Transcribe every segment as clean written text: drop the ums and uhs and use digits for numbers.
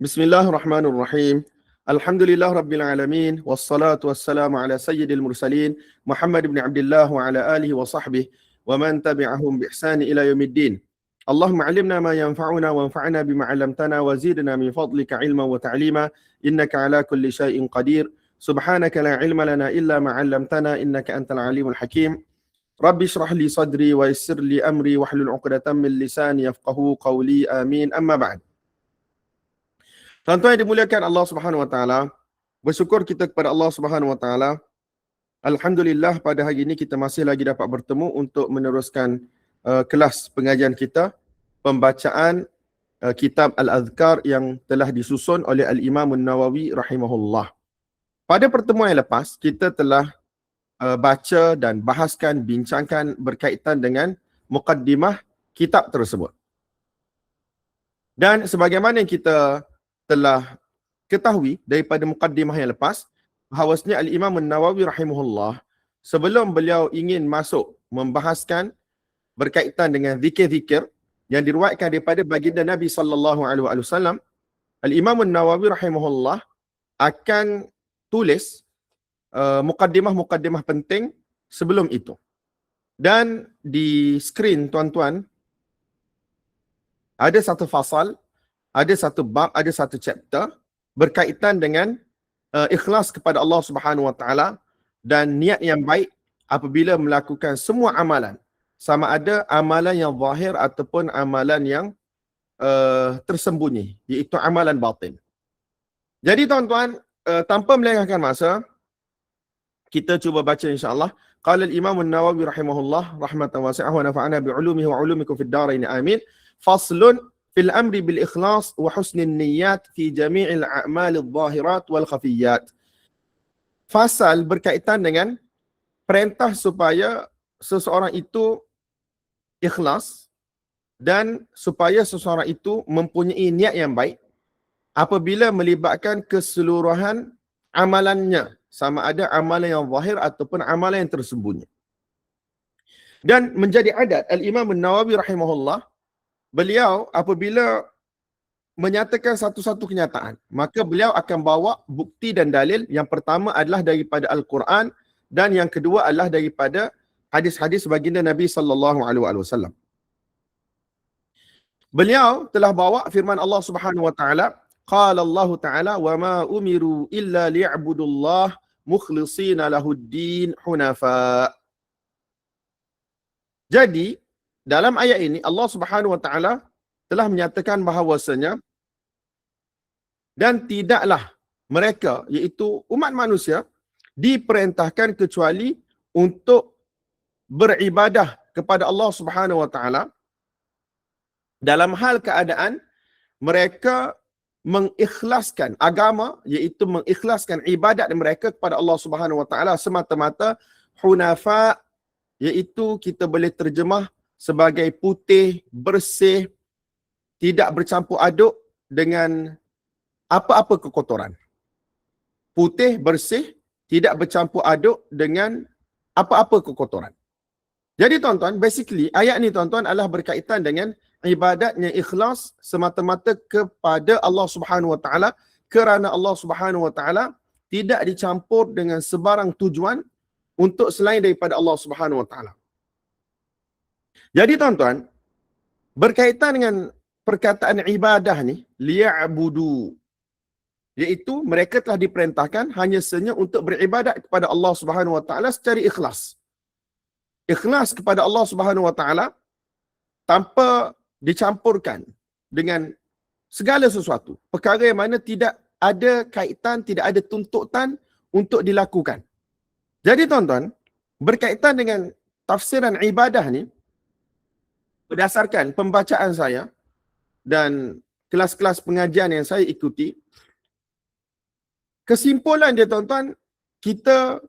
Bismillahirrahmanirrahim. Alhamdulillah Rabbil Alamin. Wassalatu wassalamu ala sayyidil mursalin. Muhammad ibn Abdullah wa ala alihi wa sahbihi. Wa man tabi'ahum bi ihsani ila yaumiddin. Allahumma alimna ma yanfa'una wa anfa'na bima 'allamtana wa zidna min fadlika ilman wa ta'lima. Innaka ala kulli syai'in qadir. Subhanaka la ilma lana illa ma 'allamtana innaka antal alimul hakim. Rabbi shrah li sadri wa yassir li amri wahlul 'uqdatam min lisani yafqahu qawli. Amin. Amma ba'd. Tuan-tuan yang dimuliakan Allah Subhanahu Wa Taala, bersyukur kita kepada Allah Subhanahu Wa Taala. Alhamdulillah pada hari ini kita masih lagi dapat bertemu untuk meneruskan kelas pengajian kita, pembacaan kitab Al-Adhkar yang telah disusun oleh Al-Imam An-Nawawi rahimahullah. Pada pertemuan yang lepas, kita telah baca dan bahaskan, bincangkan berkaitan dengan muqaddimah kitab tersebut. Dan sebagaimana yang kita telah ketahui daripada muqaddimah yang lepas, bahawasanya Al-Imam An-Nawawi rahimahullah, sebelum beliau ingin masuk membahaskan berkaitan dengan zikir-zikir yang diriwayatkan daripada baginda Nabi sallallahu alaihi wasallam, Al-Imam An-Nawawi rahimahullah akan tulis muqaddimah-muqaddimah penting sebelum itu. Dan di skrin tuan-tuan ada satu fasal, ada satu bab, ada satu chapter berkaitan dengan ikhlas kepada Allah Subhanahu Wa Taala dan niat yang baik apabila melakukan semua amalan, sama ada amalan yang zahir ataupun amalan yang tersembunyi, iaitu amalan batin. Jadi tuan-tuan, tanpa melengahkan masa, kita cuba baca insya-Allah. Qala al-Imam An-Nawawi rahimahullah rahmatan wasi'ah wa nafa'ana bi'ulumihi wa 'ulumikum fid dharain amin. Faslun fil amri bil ikhlas wa husnin niyyat fi jami'il a'malil zahirat wal khafiyat. Fasal berkaitan dengan perintah supaya seseorang itu ikhlas dan supaya seseorang itu mempunyai niat yang baik apabila melibatkan keseluruhan amalannya, sama ada amalan yang zahir ataupun amalan yang tersembunyi. Dan menjadi adat Al-Imam An-Nawawi rahimahullah, beliau apabila menyatakan satu-satu kenyataan, maka beliau akan bawa bukti dan dalil. Yang pertama adalah daripada Al-Quran dan yang kedua adalah daripada hadis-hadis baginda Nabi sallallahu alaihi wasallam. Beliau telah bawa firman Allah Subhanahu wa taala, qala Allah taala wa ma umiru illa liya'budullah mukhlishina lahuddin hunafa. Jadi dalam ayat ini Allah Subhanahu Wa Taala telah menyatakan bahawasanya dan tidaklah mereka, iaitu umat manusia, diperintahkan kecuali untuk beribadah kepada Allah Subhanahu Wa Taala dalam hal keadaan mereka mengikhlaskan agama, iaitu mengikhlaskan ibadat mereka kepada Allah Subhanahu Wa Taala semata-mata hunafa, iaitu kita boleh terjemah sebagai putih, bersih, tidak bercampur aduk dengan apa-apa kekotoran. Putih, bersih, tidak bercampur aduk dengan apa-apa kekotoran. Jadi tuan-tuan, basically ayat ni tuan-tuan adalah berkaitan dengan ibadat yang ikhlas semata-mata kepada Allah Subhanahu Wa Taala, kerana Allah Subhanahu Wa Taala tidak dicampur dengan sebarang tujuan untuk selain daripada Allah Subhanahu Wa Taala. Jadi tuan-tuan, berkaitan dengan perkataan ibadah ni, liya'budu, iaitu mereka telah diperintahkan hanya sahaja untuk beribadat kepada Allah Subhanahu Wa Taala secara ikhlas. Ikhlas kepada Allah Subhanahu Wa Taala tanpa dicampurkan dengan segala sesuatu. Perkara yang mana tidak ada kaitan, tidak ada tuntutan untuk dilakukan. Jadi tuan-tuan, berkaitan dengan tafsiran ibadah ni, berdasarkan pembacaan saya dan kelas-kelas pengajian yang saya ikuti, kesimpulan dia tuan-tuan, kita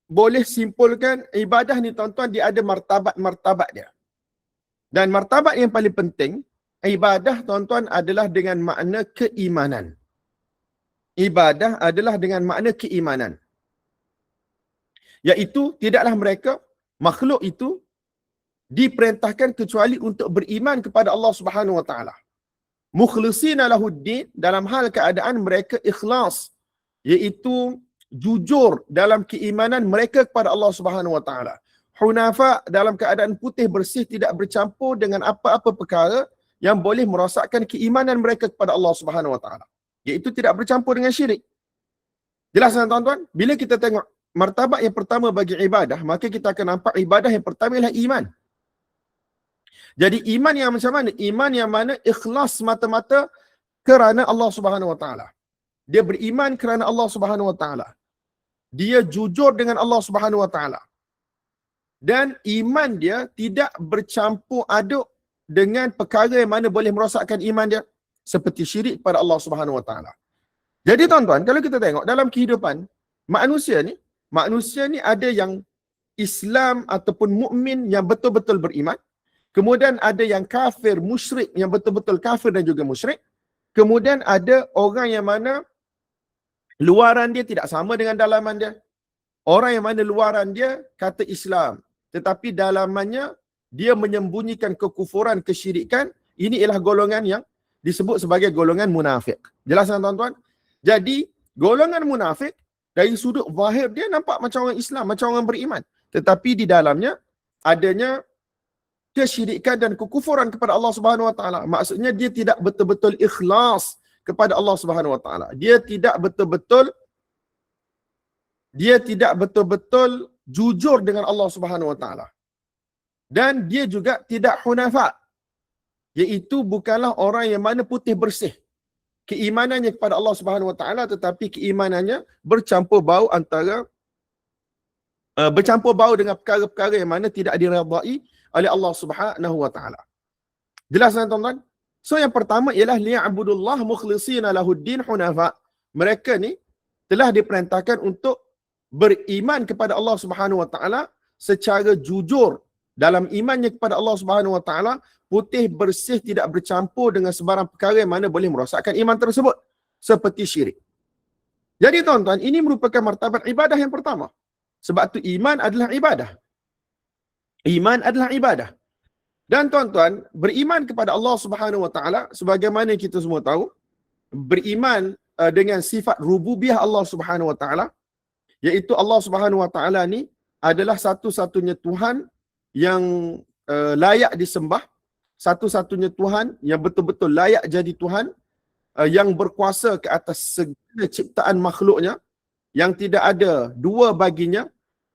boleh simpulkan ibadah ni tuan-tuan, dia ada martabat-martabat dia. Dan martabat yang paling penting, ibadah tuan-tuan adalah dengan makna keimanan. Ibadah adalah dengan makna keimanan. Iaitu tidaklah mereka, makhluk itu, diperintahkan kecuali untuk beriman kepada Allah Subhanahu Wa Taala. Mukhlisina lahuddin, dalam hal keadaan mereka ikhlas, iaitu jujur dalam keimanan mereka kepada Allah Subhanahu Wa Taala. Hunafa, dalam keadaan putih bersih, tidak bercampur dengan apa-apa perkara yang boleh merosakkan keimanan mereka kepada Allah Subhanahu Wa Taala, iaitu tidak bercampur dengan syirik. Jelas kan tuan-tuan? Bila kita tengok martabat yang pertama bagi ibadah, maka kita akan nampak ibadah yang pertama ialah iman. Jadi iman yang macam mana? Iman yang mana ikhlas mata-mata kerana Allah Subhanahu Wa Taala. Dia beriman kerana Allah Subhanahu Wa Taala. Dia jujur dengan Allah Subhanahu Wa Taala. Dan iman dia tidak bercampur aduk dengan perkara yang mana boleh merosakkan iman dia, seperti syirik pada Allah Subhanahu Wa Taala. Jadi tuan-tuan, kalau kita tengok dalam kehidupan manusia ni ada yang Islam ataupun mukmin yang betul-betul beriman, kemudian ada yang kafir, musyrik yang betul-betul kafir dan juga musyrik, kemudian ada orang yang mana luaran dia tidak sama dengan dalaman dia. Orang yang mana luaran dia kata Islam, tetapi dalamannya dia menyembunyikan kekufuran, kesyirikan. Ini ialah golongan yang disebut sebagai golongan munafik. Jelas kan tuan-tuan? Jadi golongan munafik dari sudut zahir dia nampak macam orang Islam, macam orang beriman, tetapi di dalamnya adanya kesyirikan dan kekufuran kepada Allah Subhanahu Wa Taala. Maksudnya dia tidak betul-betul ikhlas kepada Allah Subhanahu Wa Taala. Dia tidak betul-betul jujur dengan Allah Subhanahu Wa Taala. Dan dia juga tidak hunafa, iaitu bukanlah orang yang mana putih bersih keimanannya kepada Allah Subhanahu Wa Taala, tetapi keimanannya bercampur bau dengan perkara-perkara yang mana tidak diredai oleh Allah Subhanahu Wa Taala. Jelas kan tuan-tuan? So yang pertama ialah liya'budullah mukhlishina lahuddin hunafa. Mereka ni telah diperintahkan untuk beriman kepada Allah Subhanahu Wa Taala secara jujur dalam imannya kepada Allah Subhanahu Wa Taala, putih bersih, tidak bercampur dengan sebarang perkara yang mana boleh merosakkan iman tersebut, seperti syirik. Jadi tuan-tuan, ini merupakan martabat ibadah yang pertama. Sebab tu iman adalah ibadah. Iman adalah ibadah. Dan tuan-tuan, beriman kepada Allah Subhanahu Wa Taala, sebagaimana kita semua tahu, beriman dengan sifat rububiyah Allah Subhanahu Wa Taala, iaitu Allah Subhanahu Wa Taala ni adalah satu-satunya Tuhan yang layak disembah, satu-satunya Tuhan yang betul-betul layak jadi Tuhan, yang berkuasa ke atas segala ciptaan makhluknya, yang tidak ada dua baginya,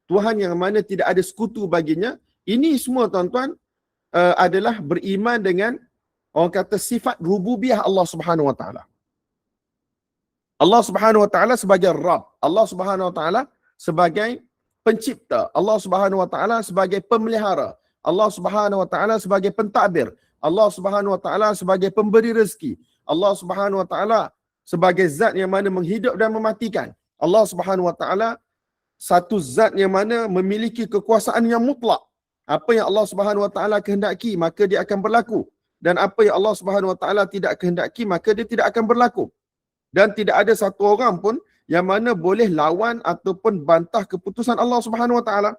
Tuhan yang mana tidak ada sekutu baginya. Ini semua tuan-tuan adalah beriman dengan orang kata sifat rububiyah Allah Subhanahu Wa Taala. Allah Subhanahu Wa Taala sebagai Rabb, Allah Subhanahu Wa Taala sebagai pencipta, Allah Subhanahu Wa Taala sebagai pemelihara, Allah Subhanahu Wa Taala sebagai pentadbir, Allah Subhanahu Wa Taala sebagai pemberi rezeki, Allah Subhanahu Wa Taala sebagai zat yang mana menghidup dan mematikan. Allah Subhanahu Wa Taala satu zat yang mana memiliki kekuasaan yang mutlak. Apa yang Allah Subhanahu Wa Taala kehendaki, maka dia akan berlaku, dan apa yang Allah Subhanahu Wa Taala tidak kehendaki, maka dia tidak akan berlaku. Dan tidak ada satu orang pun yang mana boleh lawan ataupun bantah keputusan Allah Subhanahu Wa Taala.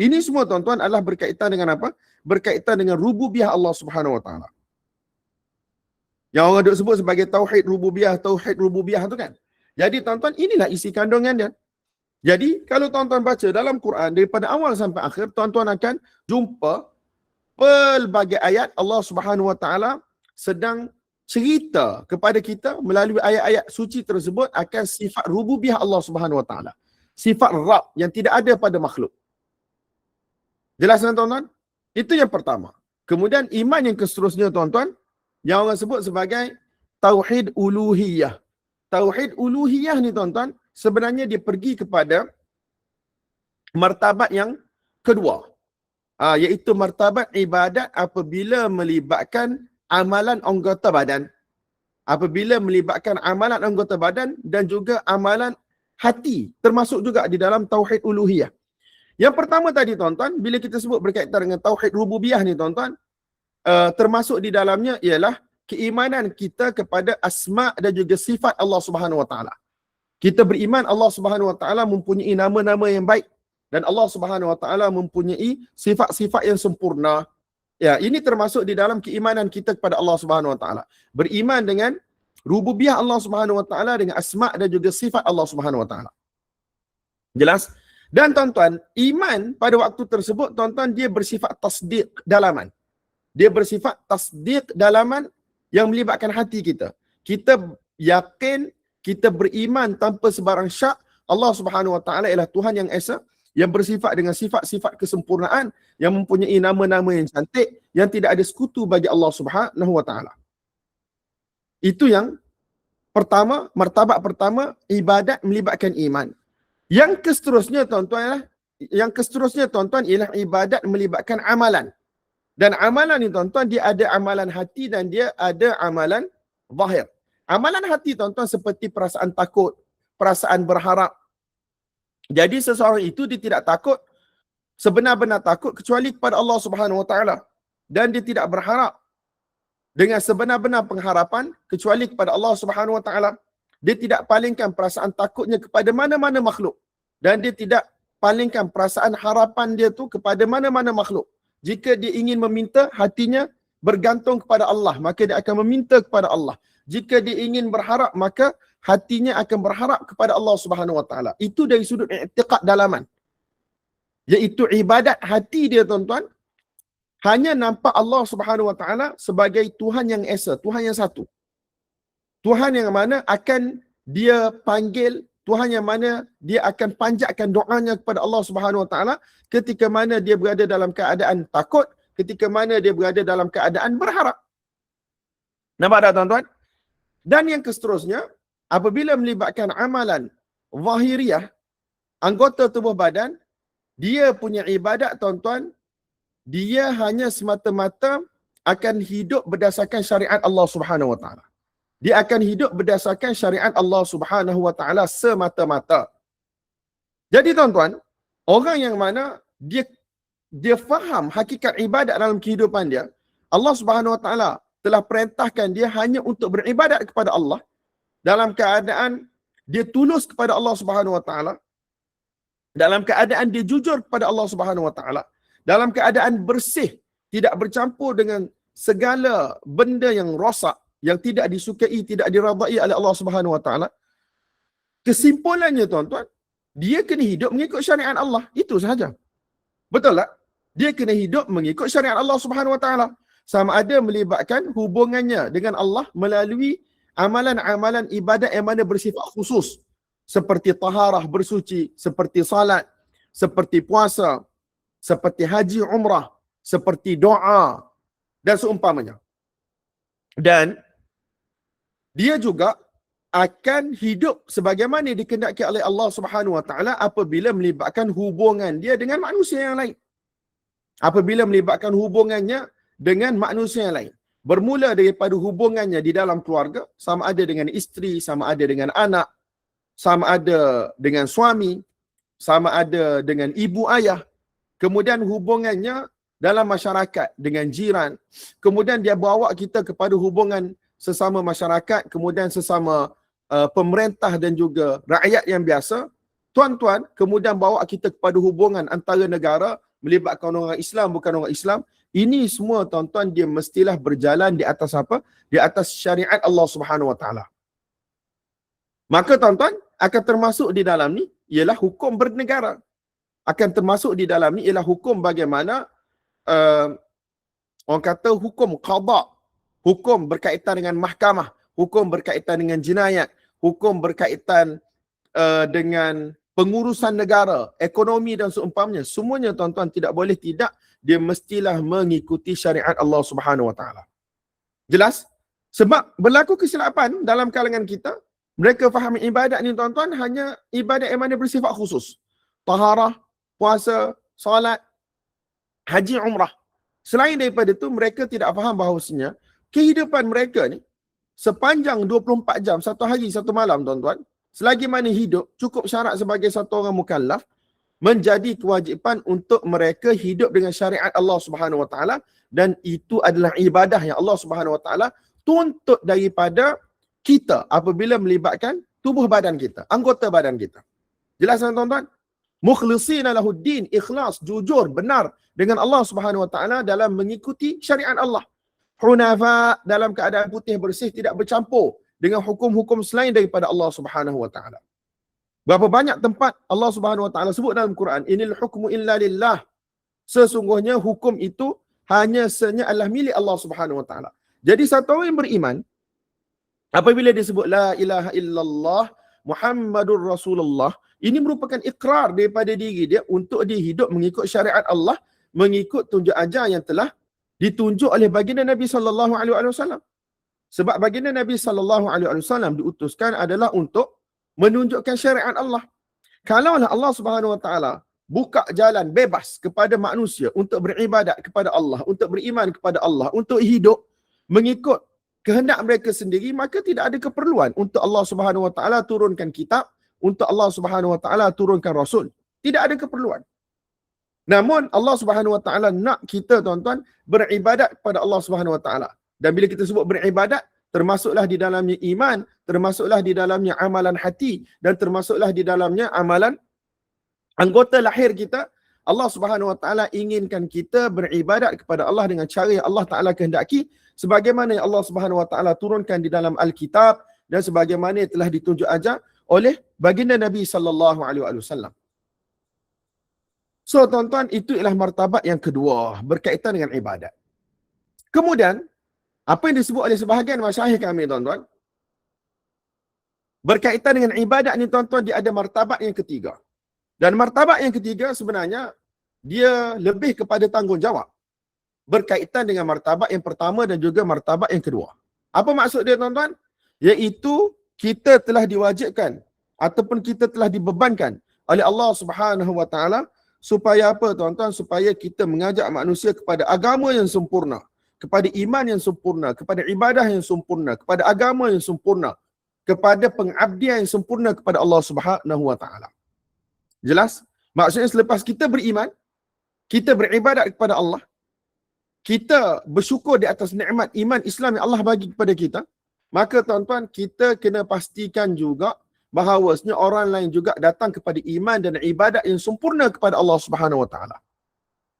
Ini semua tuan-tuan adalah berkaitan dengan apa? Berkaitan dengan rububiyah Allah Subhanahu Wa Taala. Yang orang duk sebut sebagai tauhid rububiyah tu kan. Jadi tuan-tuan, inilah isi kandungan dia. Jadi kalau tuan-tuan baca dalam Quran daripada awal sampai akhir, tuan-tuan akan jumpa pelbagai ayat Allah Subhanahu Wa Taala sedang cerita kepada kita melalui ayat-ayat suci tersebut akan sifat rububiyah Allah Subhanahu Wa Taala. Sifat Rabb yang tidak ada pada makhluk. Jelas kan tuan-tuan? Itu yang pertama. Kemudian iman yang seterusnya tuan-tuan, yang orang sebut sebagai tauhid uluhiyah. Tauhid uluhiyah ni tuan-tuan, sebenarnya dia pergi kepada martabat yang kedua. Iaitu martabat ibadat apabila melibatkan amalan anggota badan. Apabila melibatkan amalan anggota badan dan juga amalan hati, termasuk juga di dalam tauhid uluhiyah. Yang pertama tadi tuan-tuan, bila kita sebut berkaitan dengan tauhid rububiyah ni tuan-tuan, termasuk di dalamnya ialah keimanan kita kepada asma' dan juga sifat Allah Subhanahu Wa Taala. Kita beriman Allah Subhanahu Wa Taala mempunyai nama-nama yang baik, dan Allah Subhanahu Wa Taala mempunyai sifat-sifat yang sempurna. Ya, ini termasuk di dalam keimanan kita kepada Allah Subhanahu Wa Taala. Beriman dengan rububiyah Allah Subhanahu Wa Taala, dengan asma dan juga sifat Allah Subhanahu Wa Taala. Jelas? Dan tuan-tuan, iman pada waktu tersebut, tuan-tuan, dia bersifat tasdiq dalaman. Dia bersifat tasdiq dalaman yang melibatkan hati kita. Kita yakin, kita beriman tanpa sebarang syak, Allah Subhanahu Wa Taala ialah Tuhan yang esa, yang bersifat dengan sifat-sifat kesempurnaan, yang mempunyai nama-nama yang cantik, yang tidak ada sekutu bagi Allah Subhanahu Wa Taala. Itu yang pertama, martabat pertama, ibadat melibatkan iman. Yang seterusnya tuan-tuan ialah ibadat melibatkan amalan. Dan amalan ni tuan-tuan, dia ada amalan hati dan dia ada amalan zahir. Amalan hati tuan-tuan seperti perasaan takut, perasaan berharap. Jadi seseorang itu dia tidak takut, sebenar-benar takut kecuali kepada Allah Subhanahu Wa Taala, dan dia tidak berharap dengan sebenar-benar pengharapan kecuali kepada Allah Subhanahu Wa Taala. Dia tidak palingkan perasaan takutnya kepada mana-mana makhluk, dan dia tidak palingkan perasaan harapan dia tu kepada mana-mana makhluk. Jika dia ingin meminta, hatinya bergantung kepada Allah, maka dia akan meminta kepada Allah. Jika dia ingin berharap, maka hatinya akan berharap kepada Allah Subhanahu Wa Taala. Itu dari sudut i'tiqad dalaman, iaitu ibadat hati dia tuan-tuan, hanya nampak Allah Subhanahu Wa Taala sebagai Tuhan yang esa, Tuhan yang satu. Tuhan yang mana akan dia panggil, Tuhan yang mana dia akan panjatkan doanya kepada Allah Subhanahu Wa Taala ketika mana dia berada dalam keadaan takut, ketika mana dia berada dalam keadaan berharap. Nampak tak tuan-tuan? Dan yang seterusnya, apabila melibatkan amalan zahiriyah, anggota tubuh badan, dia punya ibadat tuan-tuan, dia hanya semata-mata akan hidup berdasarkan syariat Allah Subhanahu Wa Taala. Dia akan hidup berdasarkan syariat Allah Subhanahu Wa Taala semata-mata. Jadi tuan-tuan, orang yang mana dia faham hakikat ibadat dalam kehidupan dia, Allah Subhanahu Wa Taala telah perintahkan dia hanya untuk beribadat kepada Allah dalam keadaan dia tulus kepada Allah Subhanahu Wa Taala, dalam keadaan dia jujur kepada Allah Subhanahu Wa Taala, dalam keadaan bersih, tidak bercampur dengan segala benda yang rosak, yang tidak disukai, tidak diradai oleh Allah Subhanahu Wa Taala. Kesimpulannya tuan-tuan, dia kena hidup mengikut syariat Allah. Itu sahaja. Betul tak? Dia kena hidup mengikut syariat Allah Subhanahu Wa Taala. Sama ada melibatkan hubungannya dengan Allah melalui amalan-amalan ibadat yang mana bersifat khusus, seperti taharah, bersuci, seperti salat, seperti puasa, seperti haji umrah, seperti doa dan seumpamanya. Dan dia juga akan hidup sebagaimana dikehendaki oleh Allah Subhanahu Wa Taala apabila melibatkan hubungan dia dengan manusia yang lain. Apabila melibatkan hubungannya dengan manusia yang lain. Bermula daripada hubungannya di dalam keluarga, sama ada dengan isteri, sama ada dengan anak, sama ada dengan suami, sama ada dengan ibu ayah. Kemudian hubungannya dalam masyarakat dengan jiran. Kemudian dia bawa kita kepada hubungan sesama masyarakat, kemudian sesama pemerintah dan juga rakyat yang biasa. Tuan-tuan, kemudian bawa kita kepada hubungan antara negara, melibatkan orang Islam, bukan orang Islam. Ini semua tuan-tuan, dia mestilah berjalan di atas apa? Di atas syariat Allah Subhanahu Wa Taala. Maka tuan-tuan, akan termasuk di dalam ni ialah hukum bernegara. Akan termasuk di dalam ni ialah hukum bagaimana orang kata hukum qada, hukum berkaitan dengan mahkamah, hukum berkaitan dengan jinayat, hukum berkaitan dengan pengurusan negara, ekonomi dan seumpamanya. Semuanya tuan-tuan tidak boleh tidak, dia mestilah mengikuti syariat Allah Subhanahu Wa Taala. Jelas? Sebab berlaku kesilapan dalam kalangan kita, mereka faham ibadat ni tuan-tuan hanya ibadat yang mana bersifat khusus. Taharah, puasa, solat, haji umrah. Selain daripada itu, mereka tidak faham bahawasanya kehidupan mereka ni sepanjang 24 jam, satu hari, satu malam tuan-tuan, selagi mana hidup, cukup syarat sebagai satu orang mukallaf, menjadi kewajipan untuk mereka hidup dengan syariat Allah Subhanahu Wa Taala, dan itu adalah ibadah yang Allah Subhanahu Wa Taala tuntut daripada kita apabila melibatkan tubuh badan kita, anggota badan kita. Jelas tuan-tuan? Mukhlishina lahuddin, ikhlas, jujur, benar dengan Allah Subhanahu wa taala dalam mengikuti syariat Allah. Hunafa, dalam keadaan putih bersih, tidak bercampur dengan hukum-hukum selain daripada Allah Subhanahu wa taala. Berapa banyak tempat Allah Subhanahu wa taala sebut dalam Quran, inil hukmu illa lillah. Sesungguhnya hukum itu hanya senya adalah milik Allah Subhanahu wa taala. Jadi satu orang yang beriman apabila dia sebut la ilaha illallah Muhammadur Rasulullah, ini merupakan ikrar daripada diri dia untuk dia hidup mengikut syariat Allah, mengikut tunjuk ajar yang telah ditunjuk oleh baginda Nabi sallallahu alaihi wasallam. Sebab baginda Nabi sallallahu alaihi wasallam diutuskan adalah untuk menunjukkan syariat Allah. Kalaulah Allah Subhanahu wa taala buka jalan bebas kepada manusia untuk beribadat kepada Allah, untuk beriman kepada Allah, untuk hidup mengikut kehendak mereka sendiri, maka tidak ada keperluan untuk Allah Subhanahu wa taala turunkan kitab, untuk Allah Subhanahu wa taala turunkan rasul. Tidak ada keperluan. Namun Allah Subhanahu wa taala nak kita tuan-tuan beribadat kepada Allah Subhanahu wa taala. Dan bila kita sebut beribadat, termasuklah di dalamnya iman, termasuklah di dalamnya amalan hati, dan termasuklah di dalamnya amalan anggota lahir kita. Allah Subhanahu wa taala inginkan kita beribadat kepada Allah dengan cara yang Allah taala kehendaki, sebagaimana yang Allah Subhanahu wa taala turunkan di dalam Alkitab dan sebagaimana yang telah ditunjuk ajar oleh baginda Nabi sallallahu alaihi wasallam. So tuan-tuan, itu ialah martabat yang kedua berkaitan dengan ibadat. Kemudian apa yang disebut oleh sebahagian masyayikh kami tuan-tuan, berkaitan dengan ibadat ni tuan-tuan, dia ada martabat yang ketiga. Dan martabat yang ketiga sebenarnya dia lebih kepada tanggungjawab berkaitan dengan martabat yang pertama dan juga martabat yang kedua. Apa maksud dia tuan-tuan? Iaitu kita telah diwajibkan ataupun kita telah dibebankan oleh Allah Subhanahu wa taala supaya apa tuan-tuan? Supaya kita mengajak manusia kepada agama yang sempurna, kepada iman yang sempurna, kepada ibadah yang sempurna, kepada agama yang sempurna, kepada pengabdian yang sempurna kepada Allah Subhanahu wa taala. Jelas? Maksudnya selepas kita beriman, kita beribadat kepada Allah, kita bersyukur di atas nikmat iman Islam yang Allah bagi kepada kita, maka tuan-tuan, kita kena pastikan juga bahawasanya orang lain juga datang kepada iman dan ibadat yang sempurna kepada Allah Subhanahu wa taala.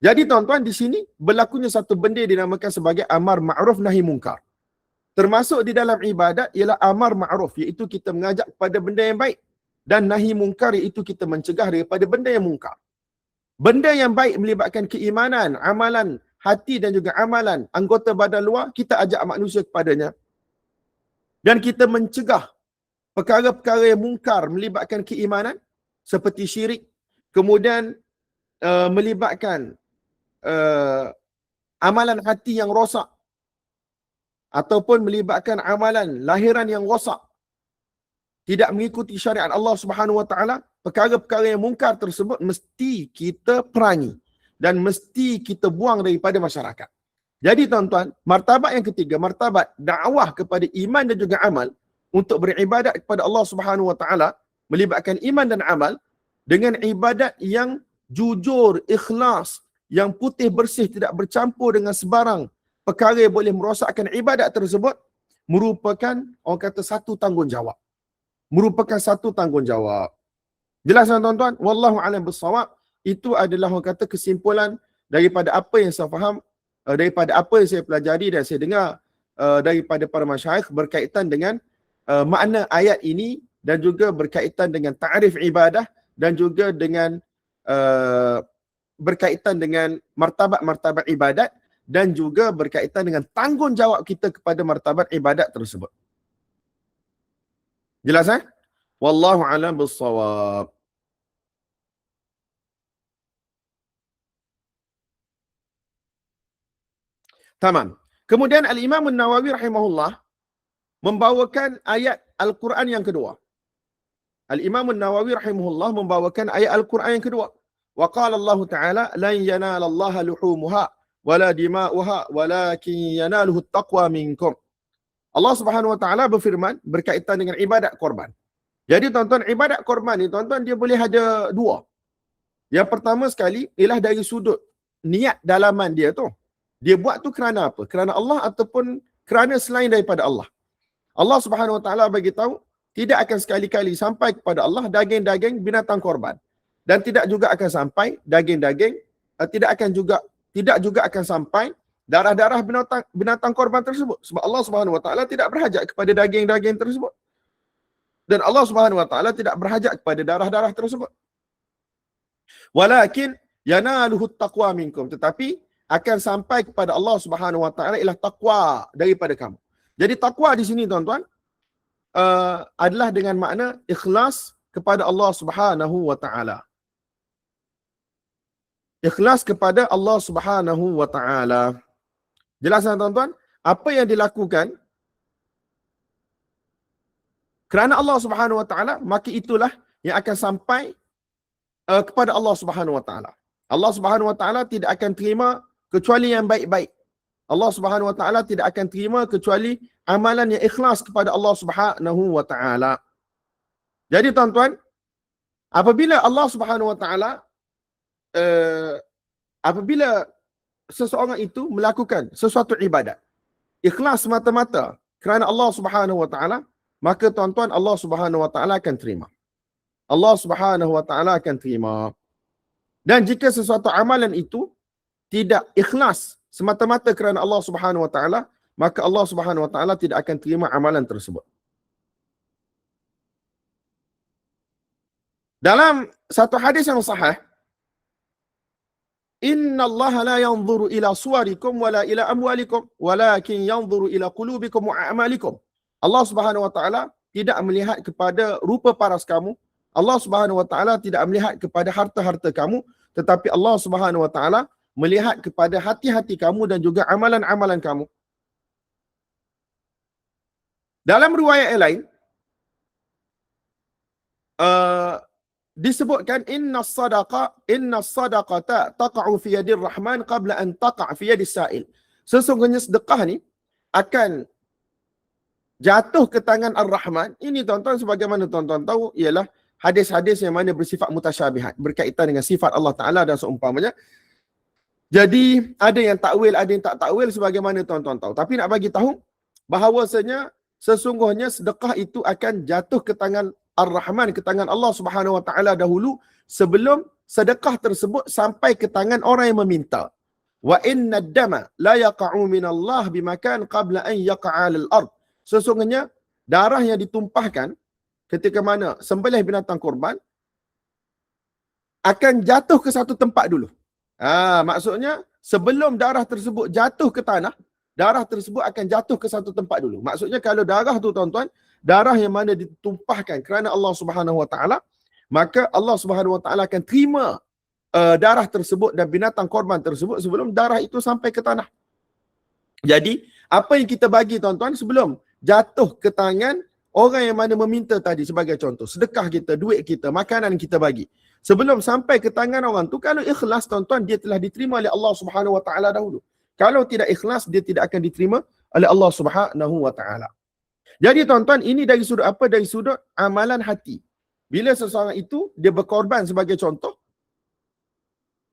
Jadi tuan-tuan, di sini berlakunya satu benda dinamakan sebagai amar ma'ruf nahi munkar. Termasuk di dalam ibadat ialah amar ma'ruf, iaitu kita mengajak kepada benda yang baik, dan nahi munkar iaitu kita mencegah daripada benda yang munkar. Benda yang baik melibatkan keimanan, amalan hati dan juga amalan anggota badan luar, kita ajak manusia kepadanya. Dan kita mencegah perkara-perkara yang munkar melibatkan keimanan seperti syirik, kemudian melibatkan amalan hati yang rosak ataupun melibatkan amalan lahiran yang rosak, tidak mengikuti syariat Allah Subhanahu wa taala. Perkara-perkara yang munkar tersebut mesti kita perangi dan mesti kita buang daripada masyarakat. Jadi tuan-tuan, martabat yang ketiga, martabat dakwah kepada iman dan juga amal, untuk beribadat kepada Allah Subhanahu wa taala melibatkan iman dan amal dengan ibadat yang jujur, ikhlas, yang putih bersih, tidak bercampur dengan sebarang perkara yang boleh merosakkan ibadat tersebut, merupakan orang kata satu tanggungjawab. Merupakan satu tanggungjawab. Jelas tuan-tuan? Wallahu a'lam bissawab. Itu adalah orang kata kesimpulan daripada apa yang saya faham, daripada apa yang saya pelajari dan saya dengar daripada para masyayikh berkaitan dengan makna ayat ini, dan juga berkaitan dengan ta'rif ibadah, dan juga dengan berkaitan dengan martabat-martabat ibadat, dan juga berkaitan dengan tanggungjawab kita kepada martabat ibadat tersebut. Jelas Wallahu a'lam bissawab. Tamam. Kemudian Al-Imam An-Nawawi rahimahullah membawakan ayat Al-Quran yang kedua. Al-Imam An-Nawawi rahimahullah membawakan ayat Al-Quran yang kedua. Wa qala Allah Ta'ala lan yanala Allah luhumuha wala dima'uha walakin yanaluhu at-taqwa minkum. Allah Subhanahu wa taala berfirman berkaitan dengan ibadat korban. Jadi tuan-tuan, ibadat korban ni tuan-tuan, dia boleh ada dua. Yang pertama sekali ialah dari sudut niat dalaman dia tu. Dia buat tu kerana apa? Kerana Allah ataupun kerana selain daripada Allah. Allah Subhanahu wa taala bagi tahu tidak akan sekali-kali sampai kepada Allah daging-daging binatang korban. dan tidak juga akan sampai daging-daging, tidak juga akan sampai darah-darah binatang korban tersebut. Sebab Allah Subhanahu Wa Taala tidak berhajat kepada daging-daging tersebut. Dan Allah Subhanahu Wa Taala tidak berhajat kepada darah-darah tersebut. Walakin yanaluhu taqwa minkum, tetapi akan sampai kepada Allah Subhanahu Wa Taala ialah taqwa daripada kamu. Jadi taqwa di sini tuan-tuan adalah dengan makna ikhlas kepada Allah Subhanahu Wa Taala. Ikhlas kepada Allah Subhanahu Wa Taala. Jelas tuan-tuan? Apa yang dilakukan kerana Allah Subhanahu Wa Taala, maka itulah yang akan sampai kepada Allah Subhanahu Wa Taala. Allah Subhanahu Wa Taala tidak akan terima kecuali yang baik-baik. Allah Subhanahu Wa Taala tidak akan terima kecuali amalan yang ikhlas kepada Allah Subhanahu Wa Taala. Jadi tuan-tuan, apabila Allah Subhanahu Wa Taala apabila seseorang itu melakukan sesuatu ibadat ikhlas semata-mata kerana Allah Subhanahu Wa Taala, maka tuan-tuan Allah Subhanahu Wa Taala akan terima. Allah Subhanahu Wa Taala akan terima. Dan jika sesuatu amalan itu tidak ikhlas semata-mata kerana Allah Subhanahu Wa Taala, maka Allah Subhanahu Wa Taala tidak akan terima amalan tersebut. Dalam satu hadis yang sahih, Inna Allah la yanzuru ila suwarikum wala ila amwalikum walakin yanzuru ila qulubikum wa a'malikum. Allah Subhanahu Wa Taala tidak melihat kepada rupa paras kamu. Allah Subhanahu Wa Taala tidak melihat kepada harta-harta kamu, tetapi Allah Subhanahu Wa Taala melihat kepada hati-hati kamu dan juga amalan-amalan kamu. Dalam riwayat yang lain disebutkan inna sadaqata taqa'u fi yadir rahman qabla an taqa' fi yadis sa'il. Sesungguhnya sedekah ni akan jatuh ke tangan Ar-Rahman. Ini tuan-tuan, sebagaimana tuan-tuan tahu, ialah hadis-hadis yang mana bersifat mutasyabihat, berkaitan dengan sifat Allah Ta'ala dan seumpamanya. Jadi ada yang takwil, ada yang tak takwil, sebagaimana tuan-tuan tahu. Tapi nak bagi tahu bahawasanya sesungguhnya sedekah itu akan jatuh ke tangan Ar-Rahman, ke tangan Allah Subhanahu Wa Taala dahulu, sebelum sedekah tersebut sampai ke tangan orang yang meminta. Wa inna ad-dama la yaqa'u min Allah bimakan qabla an yaqa'a al-ard. Sesungguhnya darah yang ditumpahkan ketika mana sembelih binatang korban akan jatuh ke satu tempat dulu. Maksudnya sebelum darah tersebut jatuh ke tanah, darah tersebut akan jatuh ke satu tempat dulu. Maksudnya kalau darah tu tuan-tuan, darah yang mana ditumpahkan kerana Allah Subhanahu Wa Taala, maka Allah Subhanahu Wa Taala akan terima darah tersebut dan binatang korban tersebut sebelum darah itu sampai ke tanah. Jadi apa yang kita bagi tuan-tuan sebelum jatuh ke tangan orang yang mana meminta tadi, sebagai contoh sedekah kita, duit kita, makanan kita bagi, sebelum sampai ke tangan orang tu, kalau ikhlas tuan-tuan, dia telah diterima oleh Allah Subhanahu Wa Taala dahulu. Kalau tidak ikhlas, dia tidak akan diterima oleh Allah Subhanahu Wa Taala. Jadi tuan-tuan, ini dari sudut apa? Dari sudut amalan hati. Bila seseorang itu dia berkorban, sebagai contoh,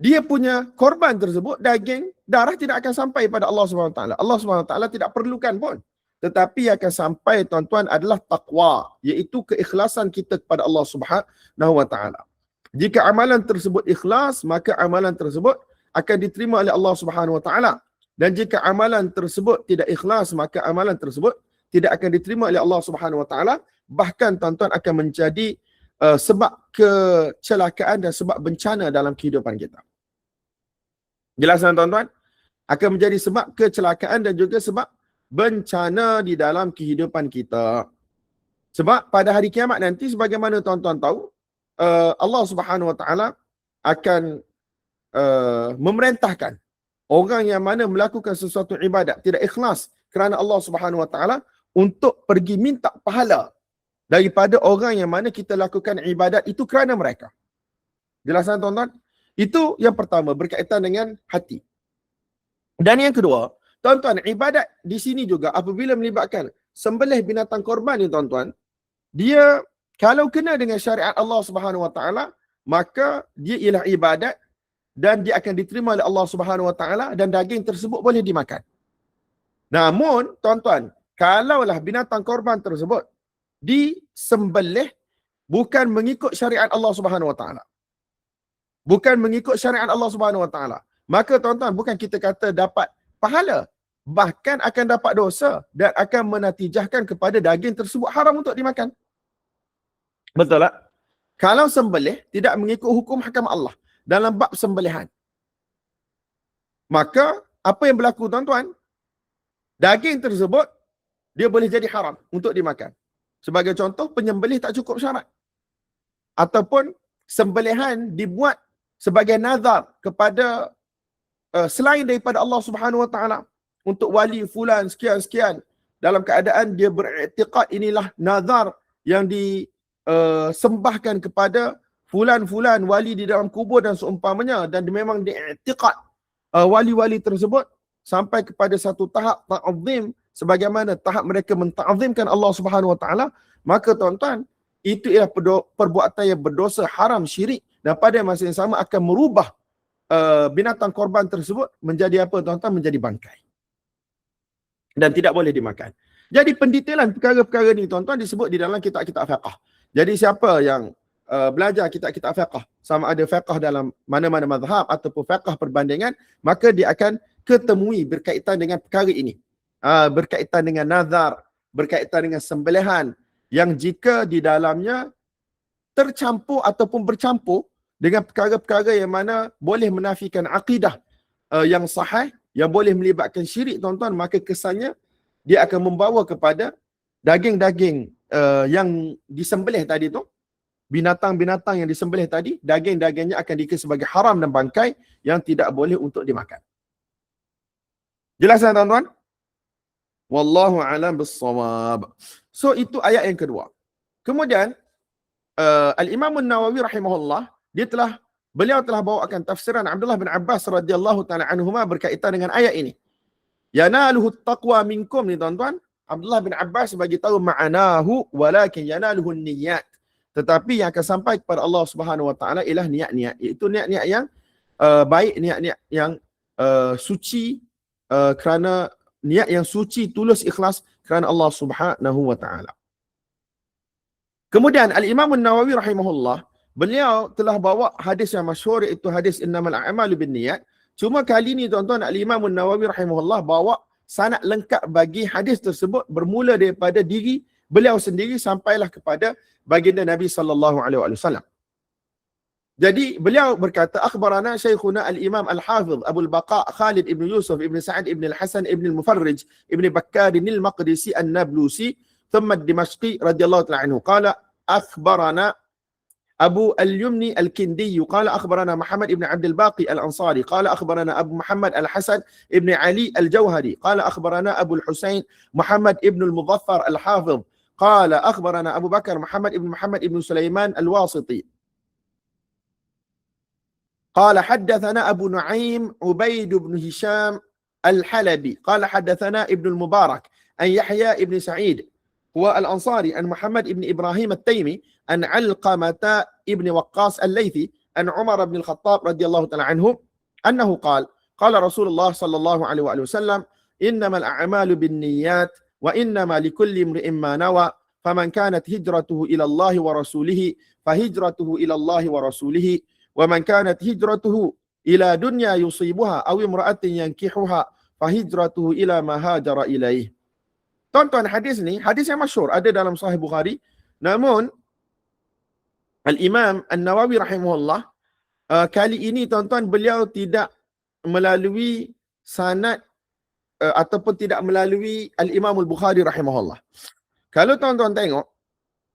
dia punya korban tersebut, daging, darah tidak akan sampai pada Allah Subhanahu Wa Taala. Allah Subhanahu Wa Taala tidak perlukan pun. Tetapi yang akan sampai tuan-tuan adalah taqwa, iaitu keikhlasan kita kepada Allah Subhanahu Wa Taala. Jika amalan tersebut ikhlas, maka amalan tersebut akan diterima oleh Allah Subhanahu Wa Taala. Dan jika amalan tersebut tidak ikhlas, maka amalan tersebut tidak akan diterima oleh Allah Subhanahu Wa Taala. Bahkan tuan-tuan akan menjadi sebab kecelakaan dan sebab bencana dalam kehidupan kita. Jelas tuan-tuan? Akan menjadi sebab kecelakaan dan juga sebab bencana di dalam kehidupan kita. Sebab pada hari kiamat nanti, sebagaimana tuan-tuan tahu, Allah Subhanahu Wa Taala akan memerintahkan orang yang mana melakukan sesuatu ibadat tidak ikhlas kerana Allah Subhanahu Wa Taala untuk pergi minta pahala daripada orang yang mana kita lakukan ibadat itu kerana mereka. Jelasan tuan-tuan? Itu yang pertama, berkaitan dengan hati. Dan yang kedua, tuan-tuan, ibadat di sini juga apabila melibatkan sembelih binatang korban ni tuan-tuan, dia kalau kena dengan syariat Allah Subhanahu Wa Taala, maka dia ialah ibadat dan dia akan diterima oleh Allah Subhanahu Wa Taala dan daging tersebut boleh dimakan. Namun, tuan-tuan, kalaulah binatang korban tersebut disembelih bukan mengikut syariat Allah Subhanahu Wa Taala, bukan mengikut syariat Allah Subhanahu Wa Taala, maka tuan-tuan bukan kita kata dapat pahala, bahkan akan dapat dosa dan akan menatijahkan kepada daging tersebut haram untuk dimakan. Betul tak? Kalau sembelih tidak mengikut hukum hakam Allah dalam bab sembelihan, maka apa yang berlaku tuan-tuan? Daging tersebut dia boleh jadi haram untuk dimakan. Sebagai contoh, penyembelih tak cukup syarat. Ataupun sembelihan dibuat sebagai nazar kepada selain daripada Allah Subhanahu Wa Taala untuk wali fulan sekian-sekian, dalam keadaan dia beriktikad inilah nazar yang disembahkan kepada fulan-fulan wali di dalam kubur dan seumpamanya, dan memang diiktikad wali-wali tersebut sampai kepada satu tahap ta'zim sebagaimana tahap mereka menta'zimkan Allah Subhanahu Wa Taala, maka tuan-tuan, itu ialah perbuatan yang berdosa, haram, syirik, dan pada masa yang sama akan merubah binatang korban tersebut menjadi apa tuan-tuan? Menjadi bangkai. Dan tidak boleh dimakan. Jadi pendetailan perkara-perkara ni tuan-tuan disebut di dalam kitab-kitab fiqh. Jadi siapa yang belajar kitab-kitab fiqh, sama ada fiqh dalam mana-mana mazhab ataupun fiqh perbandingan, maka dia akan ketemui berkaitan dengan perkara ini. Berkaitan dengan nazar, berkaitan dengan sembelihan, yang jika di dalamnya tercampur ataupun bercampur dengan perkara-perkara yang mana boleh menafikan akidah yang sahih, yang boleh melibatkan syirik tuan-tuan, maka kesannya dia akan membawa kepada daging-daging yang disembelih tadi tu, binatang-binatang yang disembelih tadi, daging-dagingnya akan dikira sebagai haram dan bangkai yang tidak boleh untuk dimakan. Jelas tak tuan-tuan? Wallahu a'lam bissawab. So itu ayat yang kedua. Kemudian Al-Imam An-Nawawi rahimahullah, beliau telah bawakan tafsiran Abdullah bin Abbas radhiyallahu taala anhuma berkaitan dengan ayat ini. Yanaluhu taqwa minkum ni tuan-tuan. Abdullah bin Abbas bagi tahu ma'anahu walakin yanaluhu niyyat. Tetapi yang akan sampai kepada Allah Subhanahu Wa Taala ialah niat-niat. Iaitu niat-niat yang baik, niat-niat yang suci, kerana niat yang suci, tulus, ikhlas kerana Allah Subhanahu Wa Taala. Kemudian Al-Imam An-Nawawi rahimahullah, beliau telah bawa hadis yang masyhur, iaitu hadis innamal a'malu binniyat. Cuma kali ni tuan-tuan, Al-Imam An-Nawawi rahimahullah bawa sanad lengkap bagi hadis tersebut, bermula daripada diri beliau sendiri sampailah kepada baginda Nabi sallallahu alaihi wasallam. Jadi beliau berkata, akhbarana syekhuna al-Imam al-Hafiz Abu al-Baqa Khalid ibn Yusuf ibn Sa'ad ibn al-Hasan ibn al-Mufarrij ibn Bakkar al-Maqdisi an-Nablusi thumma ad-Dimashqi radhiyallahu ta'ala anhu qala akhbarana Abu al-Yumni al-Kindi qala akhbarana Muhammad ibn Abd al-Baqi al-Ansari qala akhbarana Abu Muhammad al-Hasan ibn Ali al-Jawhari qala akhbarana Abu al-Husain Muhammad ibn al-Mudhaffar al-Hafiz qala akhbarana Abu Bakar Muhammad ibn Sulaiman al-Wasiti قال حدثنا أبو نعيم عبيد بن هشام الحلبي قال حدثنا ابن المبارك عن يحيى ابن سعيد هو الأنصاري عن محمد ابن إبراهيم التيمي عن علقمة ابن وقاص الليثي عن عمر بن الخطاب رضي الله تعالى عنه أنه قال قال رسول الله صلى الله عليه وآله وسلم إنما الأعمال بالنيات وإنما لكل امرئ ما نوى فمن كانت هجرته إلى الله ورسوله فهجرته إلى الله ورسوله ومن كانت هجرته إلى دنيا يصيبها أو امرأة ينكحها فهجرته إلى ما هاجر إليه. Tuan-tuan, hadis ni hadis yang masyhur, ada dalam Sahih Bukhari. Namun Al-Imam An-Nawawi rahimahullah, kali ini tuan-tuan, beliau tidak melalui sanad ataupun tidak melalui Al-Imam Al-Bukhari rahimahullah. Kalau tuan-tuan tengok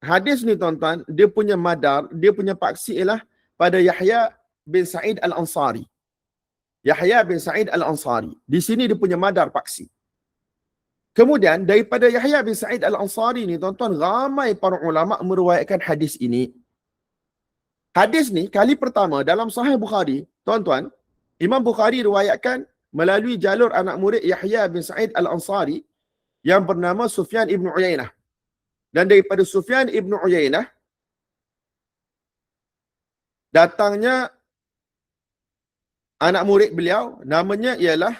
hadis ni tuan-tuan, dia punya madar, dia punya paksi ialah pada Yahya bin Sa'id Al-Ansari. Yahya bin Sa'id Al-Ansari. Di sini dia punya madar paksi. Kemudian daripada Yahya bin Sa'id Al-Ansari ni tuan-tuan, ramai para ulama meriwayatkan hadis ini. Hadis ni kali pertama dalam Sahih Bukhari, tuan-tuan, Imam Bukhari riwayatkan melalui jalur anak murid Yahya bin Sa'id Al-Ansari yang bernama Sufyan ibn Uyainah. Dan daripada Sufyan ibn Uyainah datangnya anak murid beliau, namanya ialah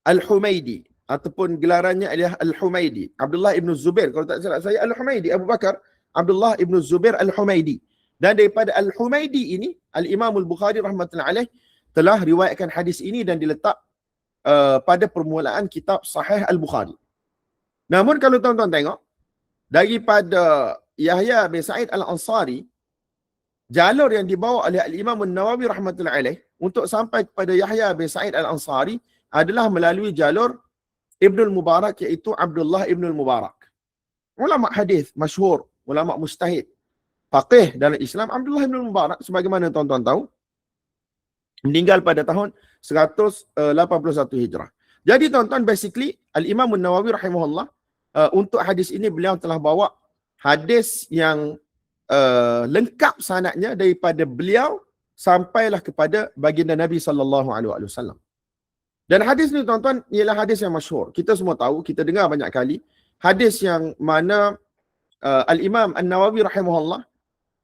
Al-Humaidi, ataupun gelarannya ialah Al-Humaidi. Abdullah ibn Zubair, kalau tak salah saya, Al-Humaidi, Abu Bakar Abdullah ibn Zubair Al-Humaidi. Dan daripada Al-Humaidi ini, Al-Imam Al-Bukhari rahmatullahi alaih telah riwayatkan hadis ini dan diletak pada permulaan kitab Sahih Al-Bukhari. Namun kalau tuan-tuan tengok, daripada Yahya bin Sa'id Al-Ansari, jalur yang dibawa oleh Al-Imam An-Nawawi rahmatullahi alaih untuk sampai kepada Yahya bin Sa'id Al-Ansari adalah melalui jalur Ibnul Mubarak, iaitu Abdullah Ibnul Mubarak. Ulama hadis masyhur, ulama mujtahid, faqih dalam Islam. Abdullah Ibnul Mubarak, sebagaimana tuan-tuan tahu, meninggal pada tahun 181 Hijrah. Jadi tuan-tuan, basically Al-Imam An-Nawawi rahimahullah, untuk hadis ini beliau telah bawa hadis yang lengkap sanadnya daripada beliau sampailah kepada baginda Nabi sallallahu alaihi wasallam. Dan hadis ni tuan-tuan ialah hadis yang masyhur. Kita semua tahu, kita dengar banyak kali. Hadis yang mana Al-Imam An-Nawawi rahimahullah,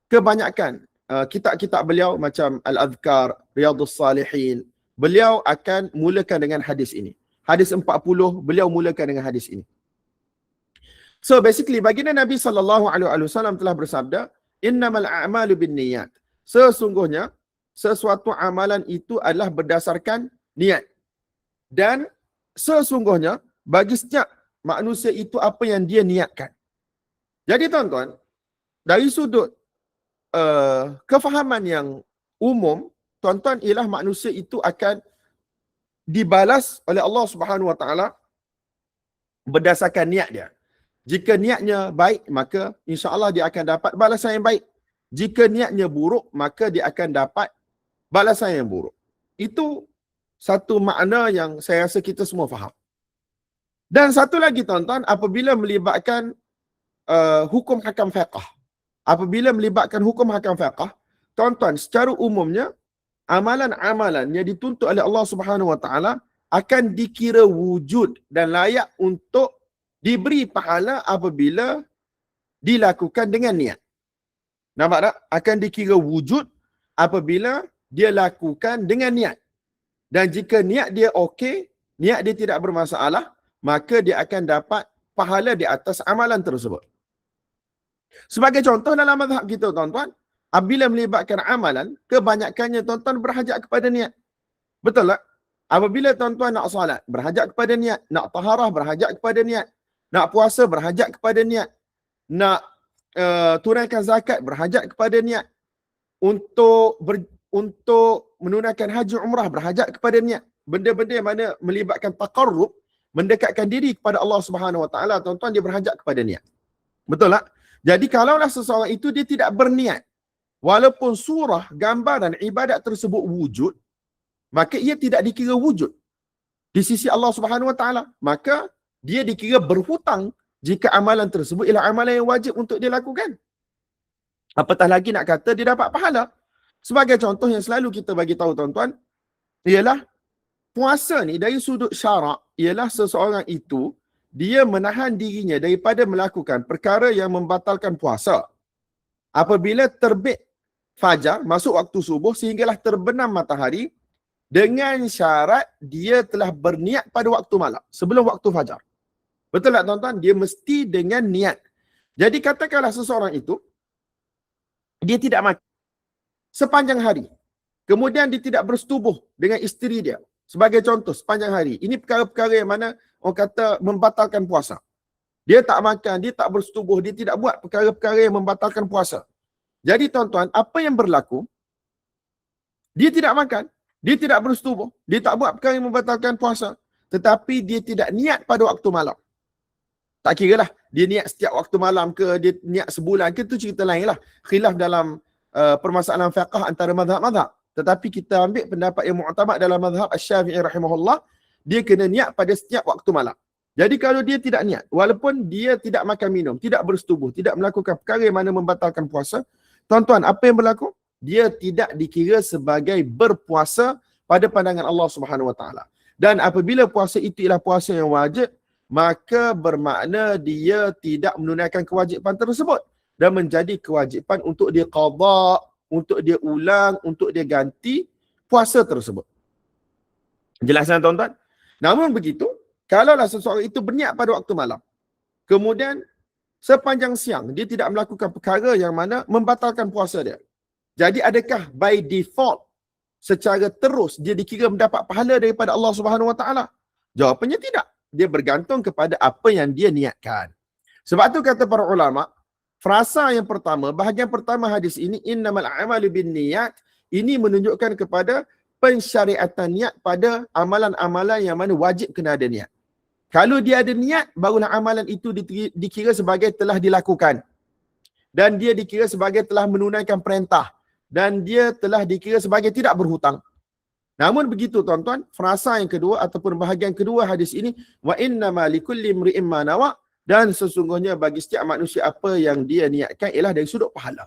kebanyakan kitab-kitab beliau macam Al-Adhkar, Riyadhus Salihin, beliau akan mulakan dengan hadis ini. Hadis 40, beliau mulakan dengan hadis ini. So basically baginda Nabi sallallahu alaihi wasallam telah bersabda, innamal a'malu binniyat. Sesungguhnya sesuatu amalan itu adalah berdasarkan niat. Dan sesungguhnya bagi setiap manusia itu apa yang dia niatkan. Jadi tuan-tuan, dari sudut kefahaman yang umum, tuan-tuan, ialah manusia itu akan dibalas oleh Allah Subhanahu Wa Taala berdasarkan niat dia. Jika niatnya baik, maka insya-Allah dia akan dapat balasan yang baik. Jika niatnya buruk, maka dia akan dapat balasan yang buruk. Itu satu makna yang saya rasa kita semua faham. Dan satu lagi tuan-tuan, apabila melibatkan hukum hakam fiqh. Apabila melibatkan hukum hakam fiqh, tuan-tuan, secara umumnya amalan-amalan yang dituntut oleh Allah Subhanahu Wa Taala akan dikira wujud dan layak untuk diberi pahala apabila dilakukan dengan niat. Nampak tak? Akan dikira wujud apabila dia lakukan dengan niat. Dan jika niat dia okey, niat dia tidak bermasalah, maka dia akan dapat pahala di atas amalan tersebut. Sebagai contoh dalam mazhab kita tuan-tuan, apabila melibatkan amalan, kebanyakannya tuan-tuan berhajat kepada niat. Betul tak? Apabila tuan-tuan nak salat, berhajat kepada niat. Nak taharah, berhajat kepada niat. Nak puasa, berhajat kepada niat. Nak tunaikan zakat, berhajat kepada niat. Untuk menunaikan haji umrah, berhajat kepada niat. Benda-benda yang mana melibatkan taqarrub, mendekatkan diri kepada Allah Subhanahu Wa Taala, tuan-tuan, dia berhajat kepada niat. Betul tak? Jadi kalaulah seseorang itu dia tidak berniat, walaupun surah, gambar dan ibadat tersebut wujud, maka ia tidak dikira wujud di sisi Allah Subhanahu Wa Taala. Maka dia dikira berhutang jika amalan tersebut ialah amalan yang wajib untuk dia lakukan. Apatah lagi nak kata dia dapat pahala. Sebagai contoh yang selalu kita bagi tahu tuan-tuan, ialah puasa ni dari sudut syarak, ialah seseorang itu dia menahan dirinya daripada melakukan perkara yang membatalkan puasa. Apabila terbit fajar, masuk waktu subuh sehinggalah terbenam matahari, dengan syarat dia telah berniat pada waktu malam, sebelum waktu fajar. Betul tak tuan-tuan? Dia mesti dengan niat. Jadi katakanlah seseorang itu, dia tidak makan sepanjang hari. Kemudian dia tidak bersetubuh dengan isteri dia. Sebagai contoh, sepanjang hari. Ini perkara-perkara yang mana orang kata membatalkan puasa. Dia tak makan, dia tak bersetubuh, dia tidak buat perkara-perkara yang membatalkan puasa. Jadi tuan-tuan, apa yang berlaku? Dia tidak makan, dia tidak bersetubuh, dia tak buat perkara yang membatalkan puasa. Tetapi dia tidak niat pada waktu malam. Tak kira lah, dia niat setiap waktu malam ke, dia niat sebulan ke, itu cerita lain lah. Khilaf dalam permasalahan fiqh antara mazhab-mazhab. Tetapi kita ambil pendapat yang mu'tamad dalam mazhab Asy-Syafi'i rahimahullah, dia kena niat pada setiap waktu malam. Jadi kalau dia tidak niat, walaupun dia tidak makan minum, tidak bersetubuh, tidak melakukan perkara yang mana membatalkan puasa, tuan-tuan, apa yang berlaku? Dia tidak dikira sebagai berpuasa pada pandangan Allah Subhanahu Wa Taala. Dan apabila puasa itu ialah puasa yang wajib, maka bermakna dia tidak menunaikan kewajipan tersebut dan menjadi kewajipan untuk dia qada, untuk dia ulang, untuk dia ganti puasa tersebut. Jelaskan tuan-tuan? Namun begitu, kalaulah seseorang itu berniat pada waktu malam, kemudian sepanjang siang dia tidak melakukan perkara yang mana membatalkan puasa dia, Jadi adakah by default secara terus dia dikira mendapat pahala daripada Allah Subhanahu Wa Taala? Jawapannya tidak. Dia bergantung kepada apa yang dia niatkan. Sebab tu kata para ulama, frasa yang pertama, bahagian pertama hadis ini, innamal a'malu binniyat, ini menunjukkan kepada pensyariatan niat pada amalan-amalan yang mana wajib kena ada niat. Kalau dia ada niat, barulah amalan itu dikira sebagai telah dilakukan. Dan dia dikira sebagai telah menunaikan perintah. Dan dia telah dikira sebagai tidak berhutang. Namun begitu tuan-tuan, frasa yang kedua ataupun bahagian kedua hadis ini, wa innama likulli imri'in ma nawa, dan sesungguhnya bagi setiap manusia apa yang dia niatkan ialah dari sudut pahala.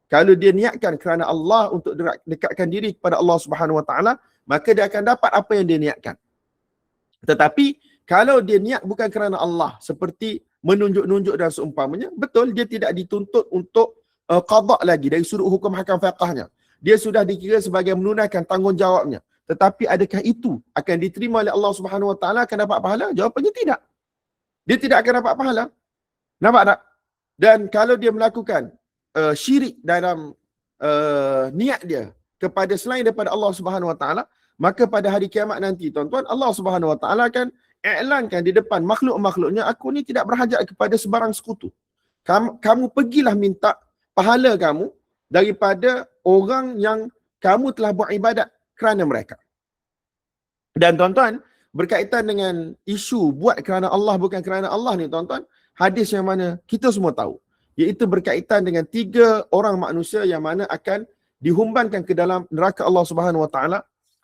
Kalau dia niatkan kerana Allah untuk dekatkan diri kepada Allah Subhanahu Wa Taala, maka dia akan dapat apa yang dia niatkan. Tetapi kalau dia niat bukan kerana Allah, seperti menunjuk-nunjuk dan seumpamanya, betul dia tidak dituntut untuk qada lagi dari sudut hukum hakam fiqahnya. Dia sudah dikira sebagai menunaikan tanggungjawabnya. Tetapi adakah itu akan diterima oleh Allah Subhanahu Wa Taala, akan dapat pahala? Jawapannya tidak. Dia tidak akan dapat pahala. Nampak tak? Dan kalau dia melakukan syirik dalam niat dia kepada selain daripada Allah Subhanahu Wa Taala, maka pada hari kiamat nanti tuan-tuan, Allah Subhanahu Wa Taala akan iklankan di depan makhluk-makhluknya, aku ni tidak berhajat kepada sebarang sekutu. Kamu pergilah minta pahala kamu daripada orang yang kamu telah buat ibadat kerana mereka. Dan tuan-tuan, berkaitan dengan isu buat kerana Allah bukan kerana Allah ni tuan-tuan, hadis yang mana kita semua tahu, iaitu berkaitan dengan 3 orang manusia yang mana akan dihumbankan ke dalam neraka Allah Subhanahu Wa Taala,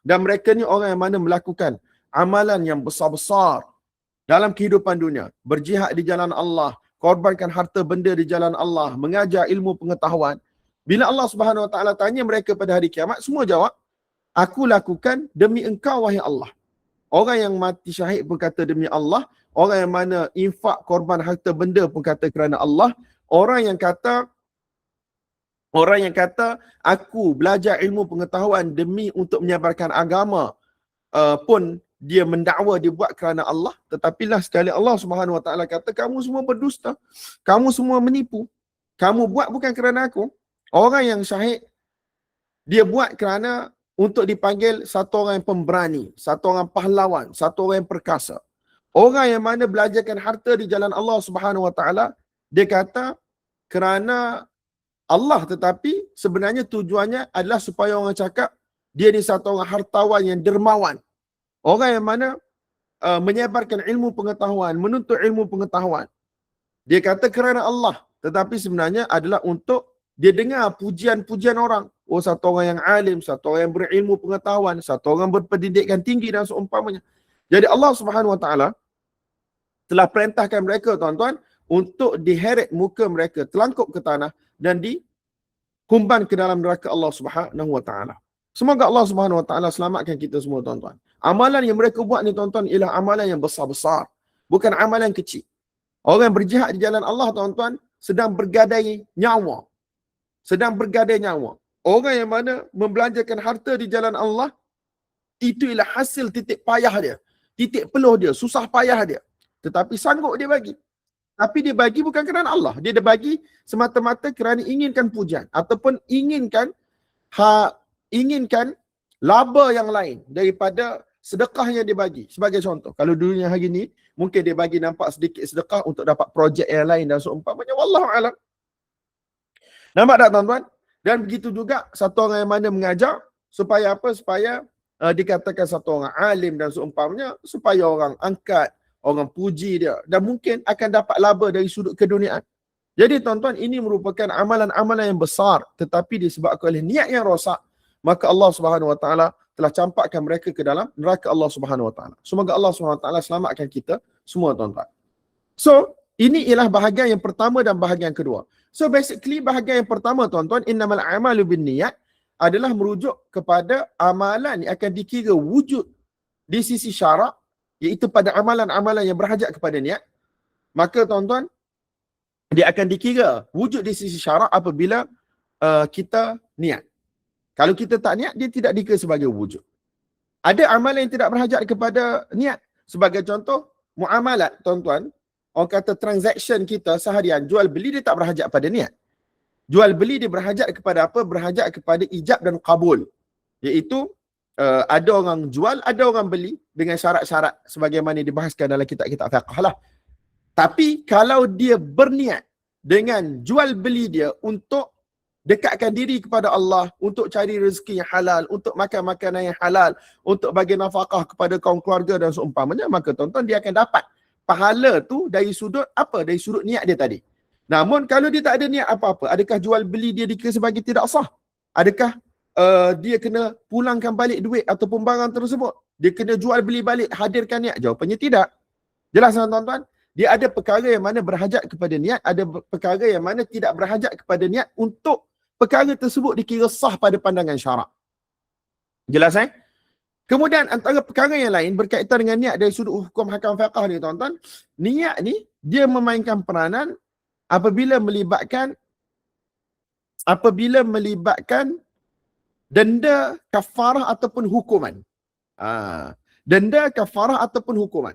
dan mereka ni orang yang mana melakukan amalan yang besar-besar dalam kehidupan dunia, berjihad di jalan Allah, korbankan harta benda di jalan Allah, mengajar ilmu pengetahuan. Bila Allah Subhanahu Wa Taala tanya mereka pada hari kiamat, semua jawab, aku lakukan demi engkau wahai Allah. Orang yang mati syahid pun kata demi Allah, orang yang mana infak korban harta benda pun kata kerana Allah, orang yang kata aku belajar ilmu pengetahuan demi untuk menyebarkan agama pun dia mendakwa dia buat kerana Allah. Tetapi lah sekali Allah Subhanahu Wa Taala kata, kamu semua berdusta, kamu semua menipu, kamu buat bukan kerana aku. Orang yang syahid dia buat kerana untuk dipanggil satu orang yang pemberani, satu orang pahlawan, satu orang yang perkasa. Orang yang mana belajarkan harta di jalan Allah Subhanahu Wa Taala, dia kata kerana Allah, tetapi sebenarnya tujuannya adalah supaya orang cakap dia ni satu orang hartawan yang dermawan. Orang yang mana menyebarkan ilmu pengetahuan, menuntut ilmu pengetahuan. Dia kata kerana Allah, tetapi sebenarnya adalah untuk dia dengar pujian-pujian orang. Oh, satu orang yang alim, satu orang yang berilmu pengetahuan, satu orang berpendidikan tinggi dan seumpamanya. Jadi Allah Subhanahu Wa Taala telah perintahkan mereka tuan-tuan untuk diheret muka mereka telangkup ke tanah dan dihumban ke dalam neraka Allah Subhanahu Wa Taala. Semoga Allah Subhanahu Wa Taala selamatkan kita semua tuan-tuan. Amalan yang mereka buat ni tuan-tuan ialah amalan yang besar-besar, bukan amalan kecil. Orang yang berjihad di jalan Allah tuan-tuan sedang bergadai nyawa. Sedang bergadai nyawa. Orang yang mana membelanjakan harta di jalan Allah, itu ialah hasil titik payah dia, titik peluh dia, susah payah dia. Tetapi sanggup dia bagi. Tapi dia bagi bukan kerana Allah. Dia bagi semata-mata kerana inginkan pujian ataupun inginkan laba yang lain daripada sedekah yang dia bagi. Sebagai contoh, kalau dunia hari ni mungkin dia bagi nampak sedikit sedekah untuk dapat projek yang lain dan seumpamanya, wallahu alam. Nampak tak tuan-tuan? Dan begitu juga satu orang yang mana mengajar supaya apa? Supaya dikatakan satu orang alim dan seumpamanya, supaya orang angkat, orang puji dia, dan mungkin akan dapat laba dari sudut keduniaan. Jadi tuan-tuan, ini merupakan amalan-amalan yang besar, tetapi disebabkan oleh niat yang rosak, maka Allah Subhanahu Wa Taala telah campakkan mereka ke dalam neraka Allah Subhanahu Wa Taala. Semoga Allah Subhanahu Wa Taala selamatkan kita semua tuan-tuan. So, ini ialah bahagian yang pertama dan bahagian kedua. So basically bahagian yang pertama tuan-tuan, innamal a'malu binniyat, adalah merujuk kepada amalan yang akan dikira wujud di sisi syarak, iaitu pada amalan-amalan yang berhajat kepada niat. Maka tuan-tuan, dia akan dikira wujud di sisi syarak apabila kita niat. Kalau kita tak niat, dia tidak dikira sebagai wujud. Ada amalan yang tidak berhajat kepada niat. Sebagai contoh, muamalat tuan-tuan, orang kata transaction kita seharian, jual beli, dia tak berhajat pada niat. Jual beli dia berhajat kepada apa? Berhajat kepada ijab dan kabul. Iaitu ada orang jual, ada orang beli dengan syarat-syarat sebagaimana dibahaskan dalam kitab-kitab fiqh lah. Tapi kalau dia berniat dengan jual beli dia untuk dekatkan diri kepada Allah, untuk cari rezeki yang halal, untuk makan makanan yang halal, untuk bagi nafkah kepada kaum keluarga dan seumpamanya, maka tuan-tuan dia akan dapat pahala tu dari sudut apa? Dari sudut niat dia tadi. Namun kalau dia tak ada niat apa-apa, adakah jual beli dia dikira sebagai tidak sah? Adakah dia kena pulangkan balik duit ataupun barang tersebut? Dia kena jual beli balik, hadirkan niat? Jawapannya tidak. Jelas tuan-tuan? Dia ada perkara yang mana berhajat kepada niat, ada perkara yang mana tidak berhajat kepada niat untuk perkara tersebut dikira sah pada pandangan syarak. Jelas Kemudian antara perkara yang lain berkaitan dengan niat dari sudut hukum hakam fiqh ni tuan-tuan, niat ni dia memainkan peranan apabila melibatkan denda, kafarah ataupun hukuman. Denda, kafarah ataupun hukuman.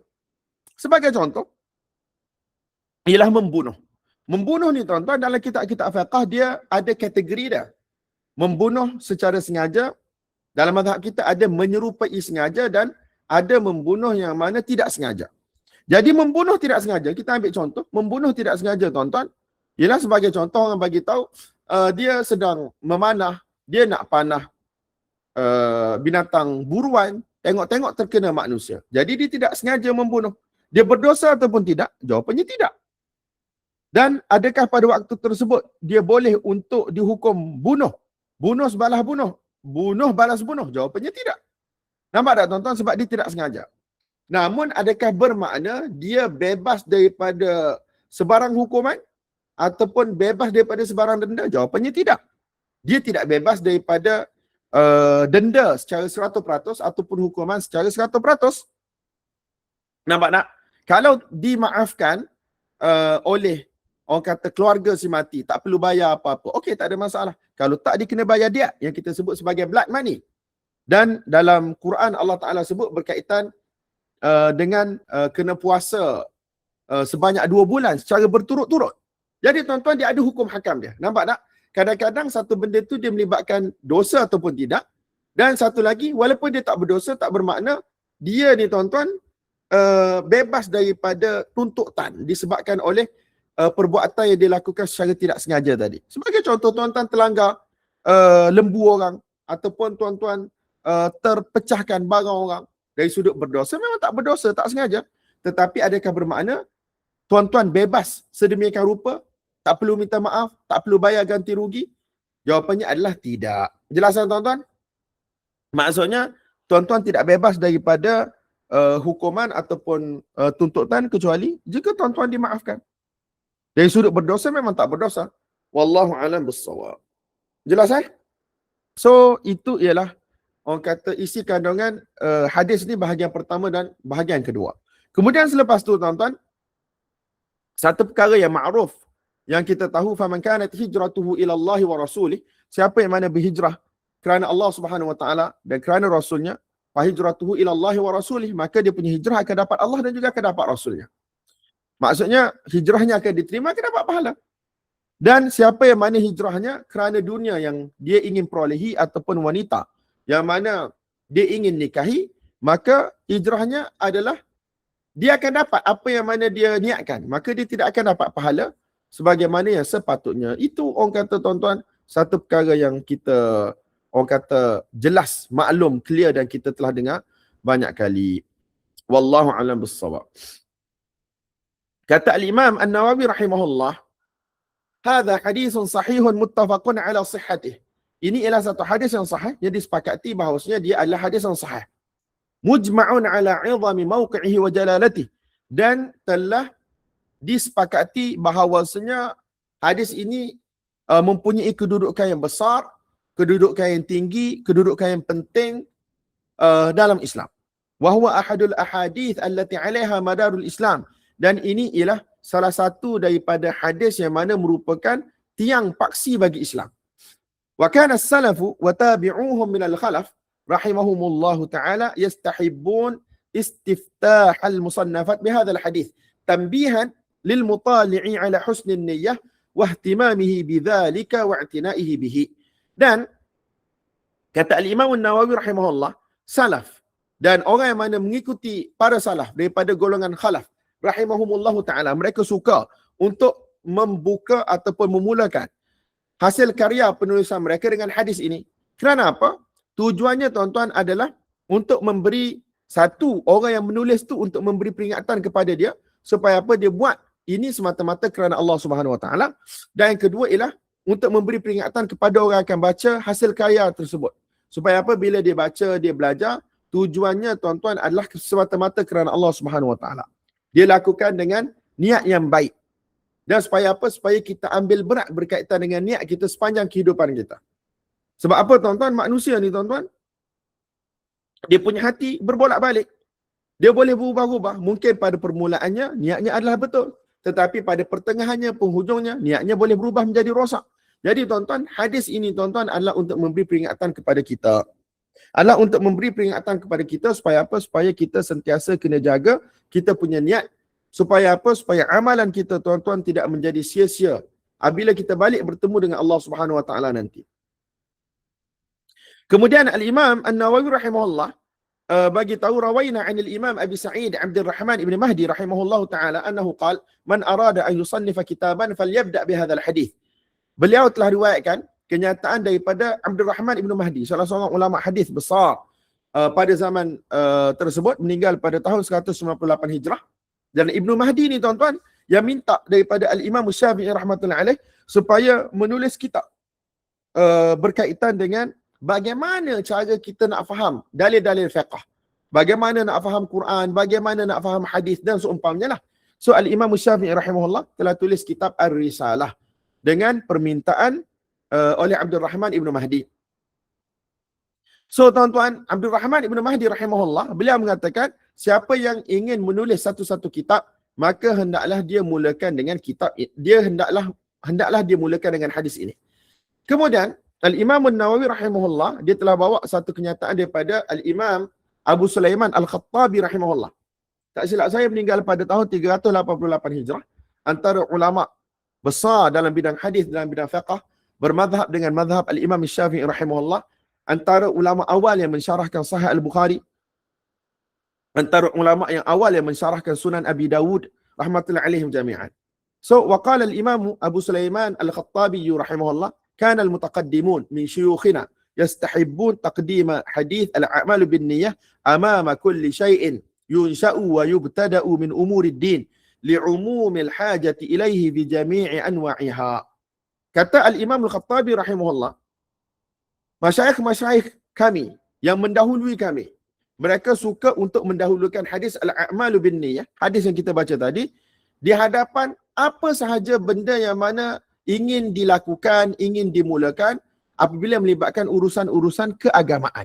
Sebagai contoh, ialah membunuh. Membunuh ni tuan-tuan dalam kitab-kitab fiqh dia ada kategori dia. Membunuh secara sengaja, dalam mazhab kita ada menyerupai sengaja dan ada membunuh yang mana tidak sengaja. Jadi membunuh tidak sengaja, kita ambil contoh, membunuh tidak sengaja tuan-tuan, ialah sebagai contoh orang bagi tahu dia sedang memanah, dia nak panah binatang buruan, tengok-tengok terkena manusia. Jadi dia tidak sengaja membunuh. Dia berdosa ataupun tidak? Jawapannya tidak. Dan adakah pada waktu tersebut dia boleh untuk dihukum bunuh? Bunuh sebalas bunuh. Bunuh balas bunuh? Jawapannya tidak. Nampak tak tuan-tuan? Sebab dia tidak sengaja. Namun adakah bermakna dia bebas daripada sebarang hukuman ataupun bebas daripada sebarang denda? Jawapannya tidak. Dia tidak bebas daripada denda secara 100% ataupun hukuman secara 100%. Nampak tak? Kalau dimaafkan oleh orang kata keluarga si mati, tak perlu bayar apa-apa, okey, tak ada masalah. Kalau tak, dia kena bayar diat yang kita sebut sebagai blood money. Dan dalam Quran Allah Ta'ala sebut berkaitan dengan kena puasa sebanyak 2 bulan secara berturut-turut. Jadi tuan-tuan, dia ada hukum hakam dia. Nampak tak? Kadang-kadang satu benda tu dia melibatkan dosa ataupun tidak. Dan satu lagi, walaupun dia tak berdosa, tak bermakna dia ni tuan-tuan bebas daripada tuntutan disebabkan oleh perbuatan yang dilakukan secara tidak sengaja tadi. Sebagai contoh, tuan-tuan terlanggar lembu orang ataupun tuan-tuan terpecahkan barang orang dari sudut berdosa, memang tak berdosa, tak sengaja. Tetapi adakah bermakna tuan-tuan bebas sedemikian rupa, tak perlu minta maaf, tak perlu bayar ganti rugi? Jawapannya adalah tidak. Jelasan tuan-tuan? Maksudnya, tuan-tuan tidak bebas daripada hukuman ataupun tuntutan kecuali jika tuan-tuan dimaafkan. Dari sudut berdosa memang tak berdosa. Wallahu a'lam bissawab. Jelas So itu ialah orang kata isi kandungan hadis ni bahagian pertama dan bahagian kedua. Kemudian selepas tu tuan-tuan, satu perkara yang ma'ruf yang kita tahu, faman kanat hijratuhu ila Allah wa rasulih, siapa yang mana berhijrah kerana Allah Subhanahu wa taala dan kerana rasulnya, fa hijratuhu ila Allah wa rasulih, maka dia punya hijrah akan dapat Allah dan juga akan dapat rasulnya. Maksudnya hijrahnya akan diterima, akan dapat pahala. Dan siapa yang mana hijrahnya kerana dunia yang dia ingin perolehi ataupun wanita yang mana dia ingin nikahi, maka hijrahnya adalah dia akan dapat apa yang mana dia niatkan, maka dia tidak akan dapat pahala sebagaimana yang sepatutnya. Itu orang kata tuan-tuan, satu perkara yang kita orang kata jelas, maklum, clear dan kita telah dengar banyak kali. Wallahu a'lam bissawab. Kata al-Imam An-Nawawi rahimahullah, hadza hadithun sahihun muttafaqun ala sihhatih. Ini ialah satu hadis yang sahih yang disepakati bahawasanya dia adalah hadis yang sahih. Mujma'un ala 'idhami mawqi'ihi wa jalalatihi, dan telah disepakati bahawasanya hadis ini mempunyai kedudukan yang besar, kedudukan yang tinggi, kedudukan yang penting dalam Islam. Wa huwa ahadul ahadith allati 'alaiha madarul Islam, dan ini ialah salah satu daripada hadis yang mana merupakan tiang paksi bagi Islam. Wa kana as-salafu wa tabi'uhum min al-khalaf rahimahumullah ta'ala yastahibbun istiftah al-musannafat bihadha al-hadith tanbihan lil mutali'i ala husn an-niyyah wahtimamihi bidzalika wa'tinaihi bihi. Dan kata al-Imam An-Nawawi rahimahullah, salaf dan orang yang mana mengikuti para salaf daripada golongan khalaf rahimahumullahu taala, mereka suka untuk membuka ataupun memulakan hasil karya penulisan mereka dengan hadis ini. Kerana apa? Tujuannya tuan-tuan adalah untuk memberi, satu, orang yang menulis tu untuk memberi peringatan kepada dia supaya apa? Dia buat ini semata-mata kerana Allah Subhanahu Wa Taala. Dan yang kedua ialah untuk memberi peringatan kepada orang yang akan baca hasil karya tersebut. Supaya apa? Bila dia baca, dia belajar, tujuannya tuan-tuan adalah semata-mata kerana Allah Subhanahu Wa Taala. Dia lakukan dengan niat yang baik. Dan supaya apa? Supaya kita ambil berat berkaitan dengan niat kita sepanjang kehidupan kita. Sebab apa tuan-tuan? Manusia ni tuan-tuan, dia punya hati berbolak-balik. Dia boleh berubah-ubah. Mungkin pada permulaannya niatnya adalah betul. Tetapi pada pertengahannya, penghujungnya, niatnya boleh berubah menjadi rosak. Jadi tuan-tuan, hadis ini tuan-tuan adalah untuk memberi peringatan kepada kita. Adalah untuk memberi peringatan kepada kita supaya apa? Supaya kita sentiasa kena jaga kita punya niat. Supaya apa? Supaya amalan kita tuan-tuan tidak menjadi sia-sia apabila kita balik bertemu dengan Allah Subhanahu Wa Taala nanti. Kemudian al-Imam An-Nawawi rahimahullah bagi tahu, rawaina 'an al-Imam Abi Sa'id Abdul Rahman ibn Mahdi rahimahullah taala annahu qala man arada an yusannifa kitaban falyabda bihadzal hadis. Beliau telah riwayatkan kenyataan daripada Abdul Rahman ibn Mahdi, salah seorang ulama hadis besar pada zaman tersebut, meninggal pada tahun 198 Hijrah. Dan Ibnu Mahdi ni tuan-tuan yang minta daripada al-Imam Syafi'i rahmatullahi alaih supaya menulis kitab berkaitan dengan bagaimana cara kita nak faham dalil-dalil fiqh, bagaimana nak faham Quran, bagaimana nak faham hadis dan seumpamanya lah. So al-Imam Syafi'i rahimahullah telah tulis kitab Ar-Risalah dengan permintaan oleh Abdul Rahman ibn Mahdi. So tuan-tuan, Abdul Rahman ibn Mahdi rahimahullah, beliau mengatakan siapa yang ingin menulis satu-satu kitab, maka hendaklah dia mulakan dengan kitab, hendaklah dia mulakan dengan hadis ini. Kemudian Al-Imam An-Nawawi rahimahullah, dia telah bawa satu kenyataan daripada Al-Imam Abu Sulaiman Al-Khattabi rahimahullah. Tak silap saya meninggal pada tahun 388 Hijrah. Antara ulama besar dalam bidang hadis, dalam bidang fiqh, bermadhab dengan madhab Al-Imam Syafi'i rahimahullah. Antara ulama awal yang mensyarahkan Sahih Al-Bukhari. Antara ulama yang awal yang mensyarahkan Sunan Abi Dawud rahmatullahi alaihim jami'an. So, waqala al-Imam Abu Sulaiman Al-Khattabi rahimahullah, كان المتقدمون من شيوخنا يستحبون تقديم حديث الأعمال بالنية أمام كل شيء ينشأ ويبتدأ من أمور الدين لعموم الحاجة إليه بجميع أنواعها. Kata Al-Imam Al-Khattabi rahimahullah, masyayikh kami yang mendahului kami, mereka suka untuk mendahulukan hadis Al-A'malu bin-Niyah, hadis yang kita baca tadi, di hadapan apa sahaja benda yang mana ingin dilakukan, ingin dimulakan apabila melibatkan urusan-urusan keagamaan.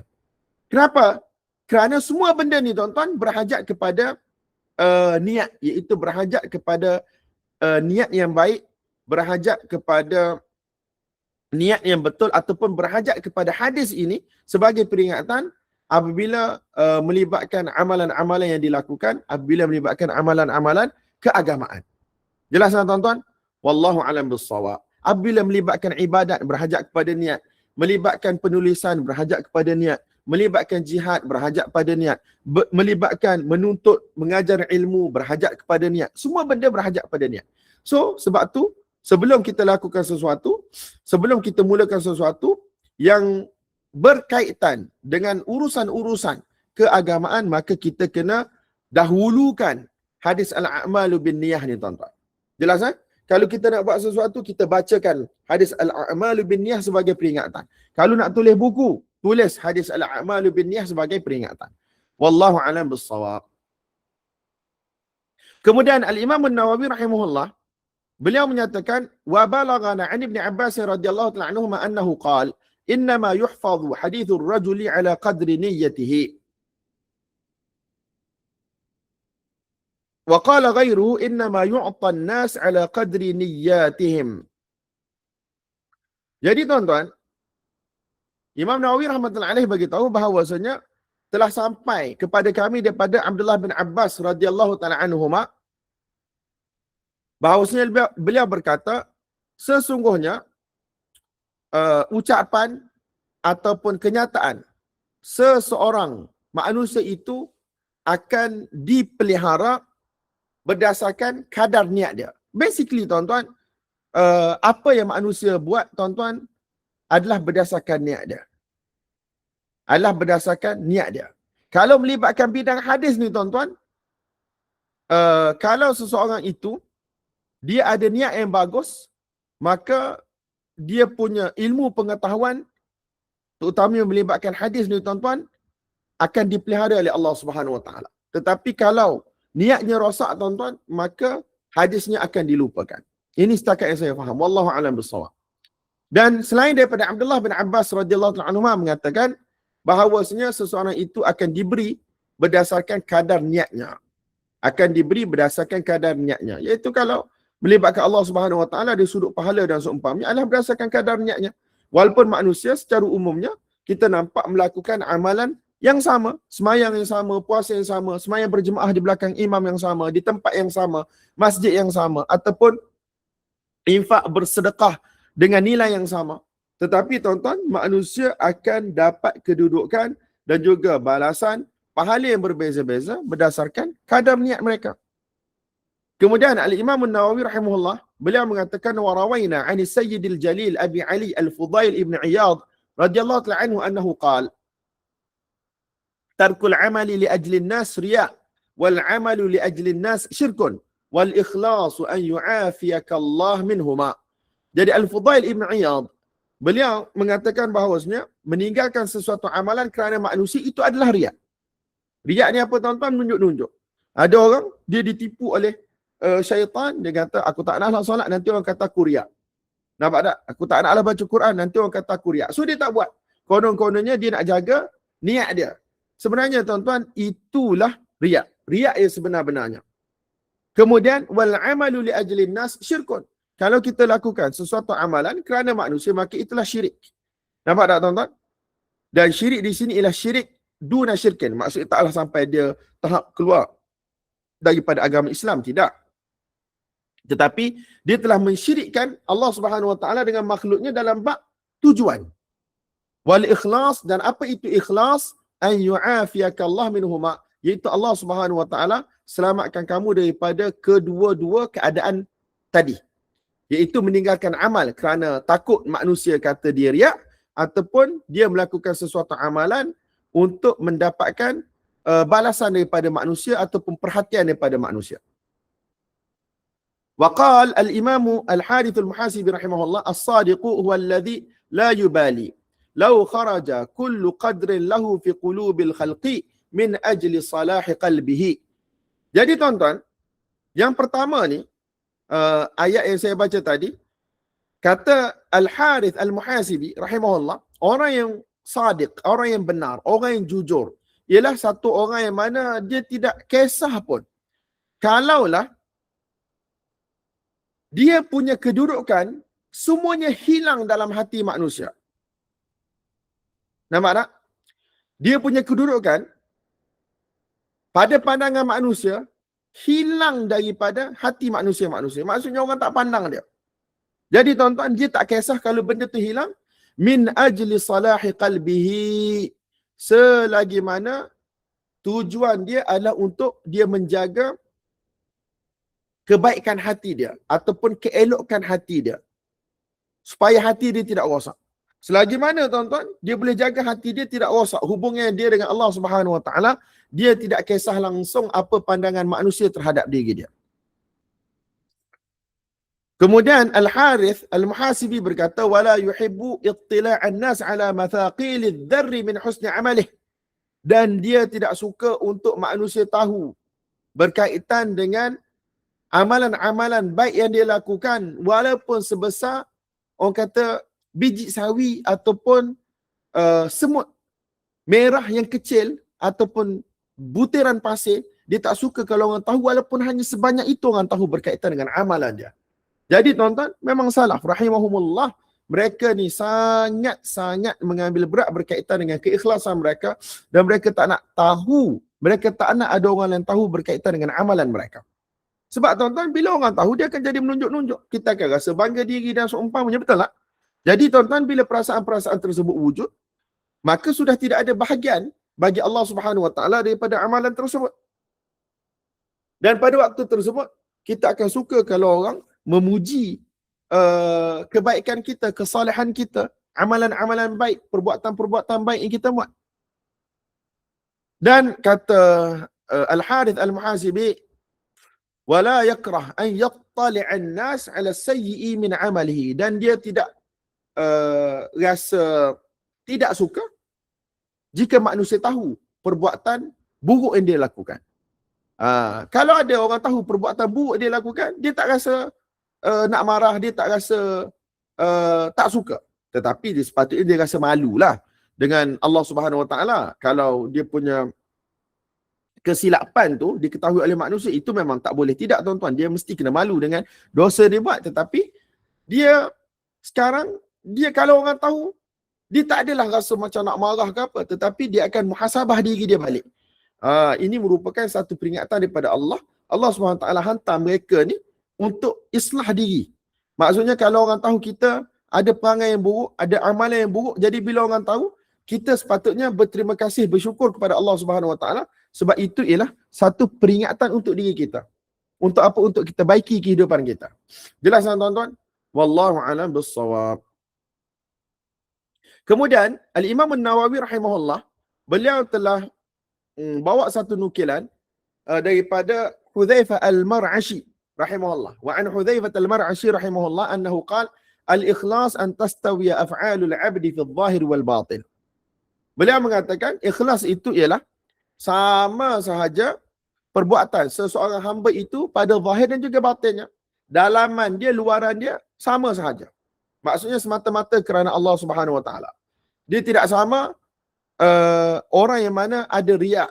Kenapa? Kerana semua benda ni tuan-tuan berhajat kepada niat, iaitu berhajat kepada niat yang baik, berhajat kepada niat yang betul, ataupun berhajat kepada hadis ini sebagai peringatan apabila melibatkan amalan-amalan yang dilakukan, apabila melibatkan amalan-amalan keagamaan. Jelas tak tuan-tuan? Wallahu alam bissawab. Apabila melibatkan ibadat berhajat kepada niat, melibatkan penulisan berhajat kepada niat, melibatkan jihad berhajat kepada niat, melibatkan menuntut mengajar ilmu berhajat kepada niat. Semua benda berhajat kepada niat. So sebab tu sebelum kita lakukan sesuatu, sebelum kita mulakan sesuatu yang berkaitan dengan urusan-urusan keagamaan, maka kita kena dahulukan hadis al-a'malu bin niyah ni tuan-tuan. Jelas kan? Kalau kita nak buat sesuatu, kita bacakan hadis al-a'malu bin niyah sebagai peringatan. Kalau nak tulis buku, tulis hadis al-a'malu bin niyah sebagai peringatan. Wallahu a'lam bissawab. Kemudian al-Imam An-Nawawi rahimahullah, beliau menyatakan wa balaghana 'an Ibn Abbas radhiyallahu ta'ala anhuma annahu qala innama yuhfazu hadithur rajuli ala qadri niyyatihi. Wa qala ghairuhu innama yu'ta an-nas ala qadri niyyatihim. Jadi tuan-tuan, Imam Nawawi rahmatullahi alaih bagi tahu bahawasanya telah sampai kepada kami daripada Abdullah bin Abbas radhiyallahu ta'ala anhuma bahawasanya beliau berkata, sesungguhnya ucapan ataupun kenyataan seseorang manusia itu akan dipelihara berdasarkan kadar niat dia. Basically tuan-tuan, apa yang manusia buat tuan-tuan adalah berdasarkan niat dia. Kalau melibatkan bidang hadis ni tuan-tuan, kalau seseorang itu dia ada niat yang bagus, maka dia punya ilmu pengetahuan terutama yang melibatkan hadis ni tuan-tuan akan dipelihara oleh Allah Subhanahu Wa Taala. Tetapi kalau niatnya rosak tuan-tuan, maka hadisnya akan dilupakan. Ini setakat yang saya faham. Wallahu a'lam bissawab. Dan selain daripada Abdullah bin Abbas radhiyallahu anhu mengatakan bahawasanya seseorang itu akan diberi berdasarkan kadar niatnya. Iaitu kalau melibatkan Allah Subhanahu Wa Taala di sudut pahala dan seumpamanya adalah berdasarkan kadar niatnya. Walaupun manusia secara umumnya kita nampak melakukan amalan yang sama, semayang yang sama, puasa yang sama, semayang berjemaah di belakang imam yang sama, di tempat yang sama, masjid yang sama, ataupun infak bersedekah dengan nilai yang sama. Tetapi tuan-tuan, manusia akan dapat kedudukan dan juga balasan pahala yang berbeza-beza berdasarkan kadar niat mereka. Kemudian Al-Imam An-Nawawi rahimahullah, beliau mengatakan warawaina 'ani Sayyidil Jalil Abi Ali Al-Fudail Ibn Iyad radhiyallahu ta'ala anhu annahu qala tarkul 'amali li ajli an-nas riya' wal 'amalu li ajli an-nas syirkun wal ikhlasu an yu'afiyaka Allah minhuma. Jadi Al-Fudail Ibn Iyad beliau mengatakan bahawasanya meninggalkan sesuatu amalan kerana manusia itu adalah riya'. Riya' ni apa tuan-tuan? Menunjuk-nunjuk. Ada orang dia ditipu oleh syaitan, dia kata aku tak naklah solat, nanti orang kata aku riak. Nampak tak? Aku tak naklah baca Quran, nanti orang kata aku riak. So dia tak buat. Konon-kononnya dia nak jaga niat dia. Sebenarnya tuan-tuan, itulah riak. Riak yang sebenar-benarnya. Kemudian wal amalu li ajlin nas syirkun. Kalau kita lakukan sesuatu amalan kerana manusia, maka itulah syirik. Nampak tak tuan-tuan? Dan syirik di sini ialah syirik duna syirkin. Maksudnya taklah sampai dia tahap keluar daripada agama Islam, tidak. Tetapi dia telah mensyirikkan Allah Subhanahu Wa Taala dengan makhluknya dalam bab tujuan. Wal ikhlas, dan apa itu ikhlas? An yu'afiyaka Allah minhuma, iaitu Allah Subhanahu Wa Taala selamatkan kamu daripada kedua-dua keadaan tadi. Iaitu meninggalkan amal kerana takut manusia kata dia riak, ataupun dia melakukan sesuatu amalan untuk mendapatkan balasan daripada manusia ataupun perhatian daripada manusia. وقال الإمام الحارث المحاسبي رحمه الله الصادق هو الذي لا يبالي لو خرج كل قدر له في قلوب الخلق من أجل صلاح قلبه. Jadi tuan-tuan, yang pertama ni ayat yang saya baca tadi, kata Al-Harith Al-Muhasibi rahimahullah, orang yang sadiq, orang yang benar, orang yang jujur, ialah satu orang yang mana dia tidak kisah pun kalaulah dia punya kedudukan semuanya hilang dalam hati manusia. Nampak tak? Dia punya kedudukan pada pandangan manusia hilang daripada hati manusia-manusia. Maksudnya orang tak pandang dia. Jadi tuan-tuan, dia tak kisah kalau benda tu hilang. Min ajli salahi qalbihi. Selagi mana tujuan dia adalah untuk dia menjaga kebaikan hati dia ataupun keelokkan hati dia, supaya hati dia tidak rosak. Selagi mana tuan-tuan dia boleh jaga hati dia tidak rosak, hubungan dia dengan Allah Subhanahu Wa Taala, dia tidak kisah langsung apa pandangan manusia terhadap diri dia. Kemudian Al-Harith Al-Muhasibi berkata wala yuhibbu ittila'an nas ala mathaqilid dharri min husni amalih, dan dia tidak suka untuk manusia tahu berkaitan dengan amalan-amalan baik yang dia lakukan, walaupun sebesar orang kata biji sawi ataupun semut merah yang kecil ataupun butiran pasir, dia tak suka kalau orang tahu, walaupun hanya sebanyak itu orang tahu berkaitan dengan amalan dia. Jadi tuan-tuan, memang salaf rahimahumullah, mereka ni sangat-sangat mengambil berat berkaitan dengan keikhlasan mereka, dan mereka tak nak tahu, mereka tak nak ada orang yang tahu berkaitan dengan amalan mereka. Sebab tuan-tuan, bila orang tahu, dia akan jadi menunjuk-nunjuk. Kita akan rasa bangga diri dan seumpamanya, betul tak? Jadi tuan-tuan, bila perasaan-perasaan tersebut wujud, maka sudah tidak ada bahagian bagi Allah Subhanahu Wa Taala daripada amalan tersebut. Dan pada waktu tersebut, kita akan suka kalau orang memuji kebaikan kita, kesalahan kita, amalan-amalan baik, perbuatan-perbuatan baik yang kita buat. Dan kata Al-Harith Al-Muhasibi, wala yakrah an yattali'an nas 'ala sayyi'i min 'amalihi, dan dia tidak rasa tidak suka jika manusia tahu perbuatan buruk yang dia lakukan. Kalau ada orang tahu perbuatan buruk dia lakukan, dia tak rasa nak marah, dia tak rasa tak suka. Tetapi dia sepatutnya dia rasa malulah dengan Allah Subhanahu Wa Taala. Kalau dia punya kesilapan tu diketahui oleh manusia, itu memang tak boleh tidak, tuan-tuan. Dia mesti kena malu dengan dosa dia buat. Tetapi dia sekarang, dia kalau orang tahu, dia tak adalah rasa macam nak marah ke apa, tetapi dia akan muhasabah diri dia balik. Ini merupakan satu peringatan daripada Allah. Allah SWT hantar mereka ni untuk islah diri. Maksudnya kalau orang tahu kita ada perangai yang buruk, ada amalan yang buruk, jadi bila orang tahu, kita sepatutnya berterima kasih, bersyukur kepada Allah Subhanahu Wa Taala, sebab itu ialah satu peringatan untuk diri kita. Untuk apa? Untuk kita baiki kehidupan kita. Jelas tuan-tuan? Wallahu a'lam bissawab. Kemudian Al-Imam An-Nawawi rahimahullah, beliau telah bawa satu nukilan daripada Hudzaifah Al-Mar'ashi rahimahullah. Wa an Hudzaifah Al-Mar'ashi rahimahullah annahu qala al-ikhlas an tastawiya af'alul 'abdi fi adh-dhahir wal batin. Beliau mengatakan ikhlas itu ialah sama sahaja perbuatan seseorang hamba itu pada zahir dan juga batinnya. Dalaman dia, luaran dia sama sahaja. Maksudnya semata-mata kerana Allah Subhanahu Wa Taala. Dia tidak sama orang yang mana ada riak,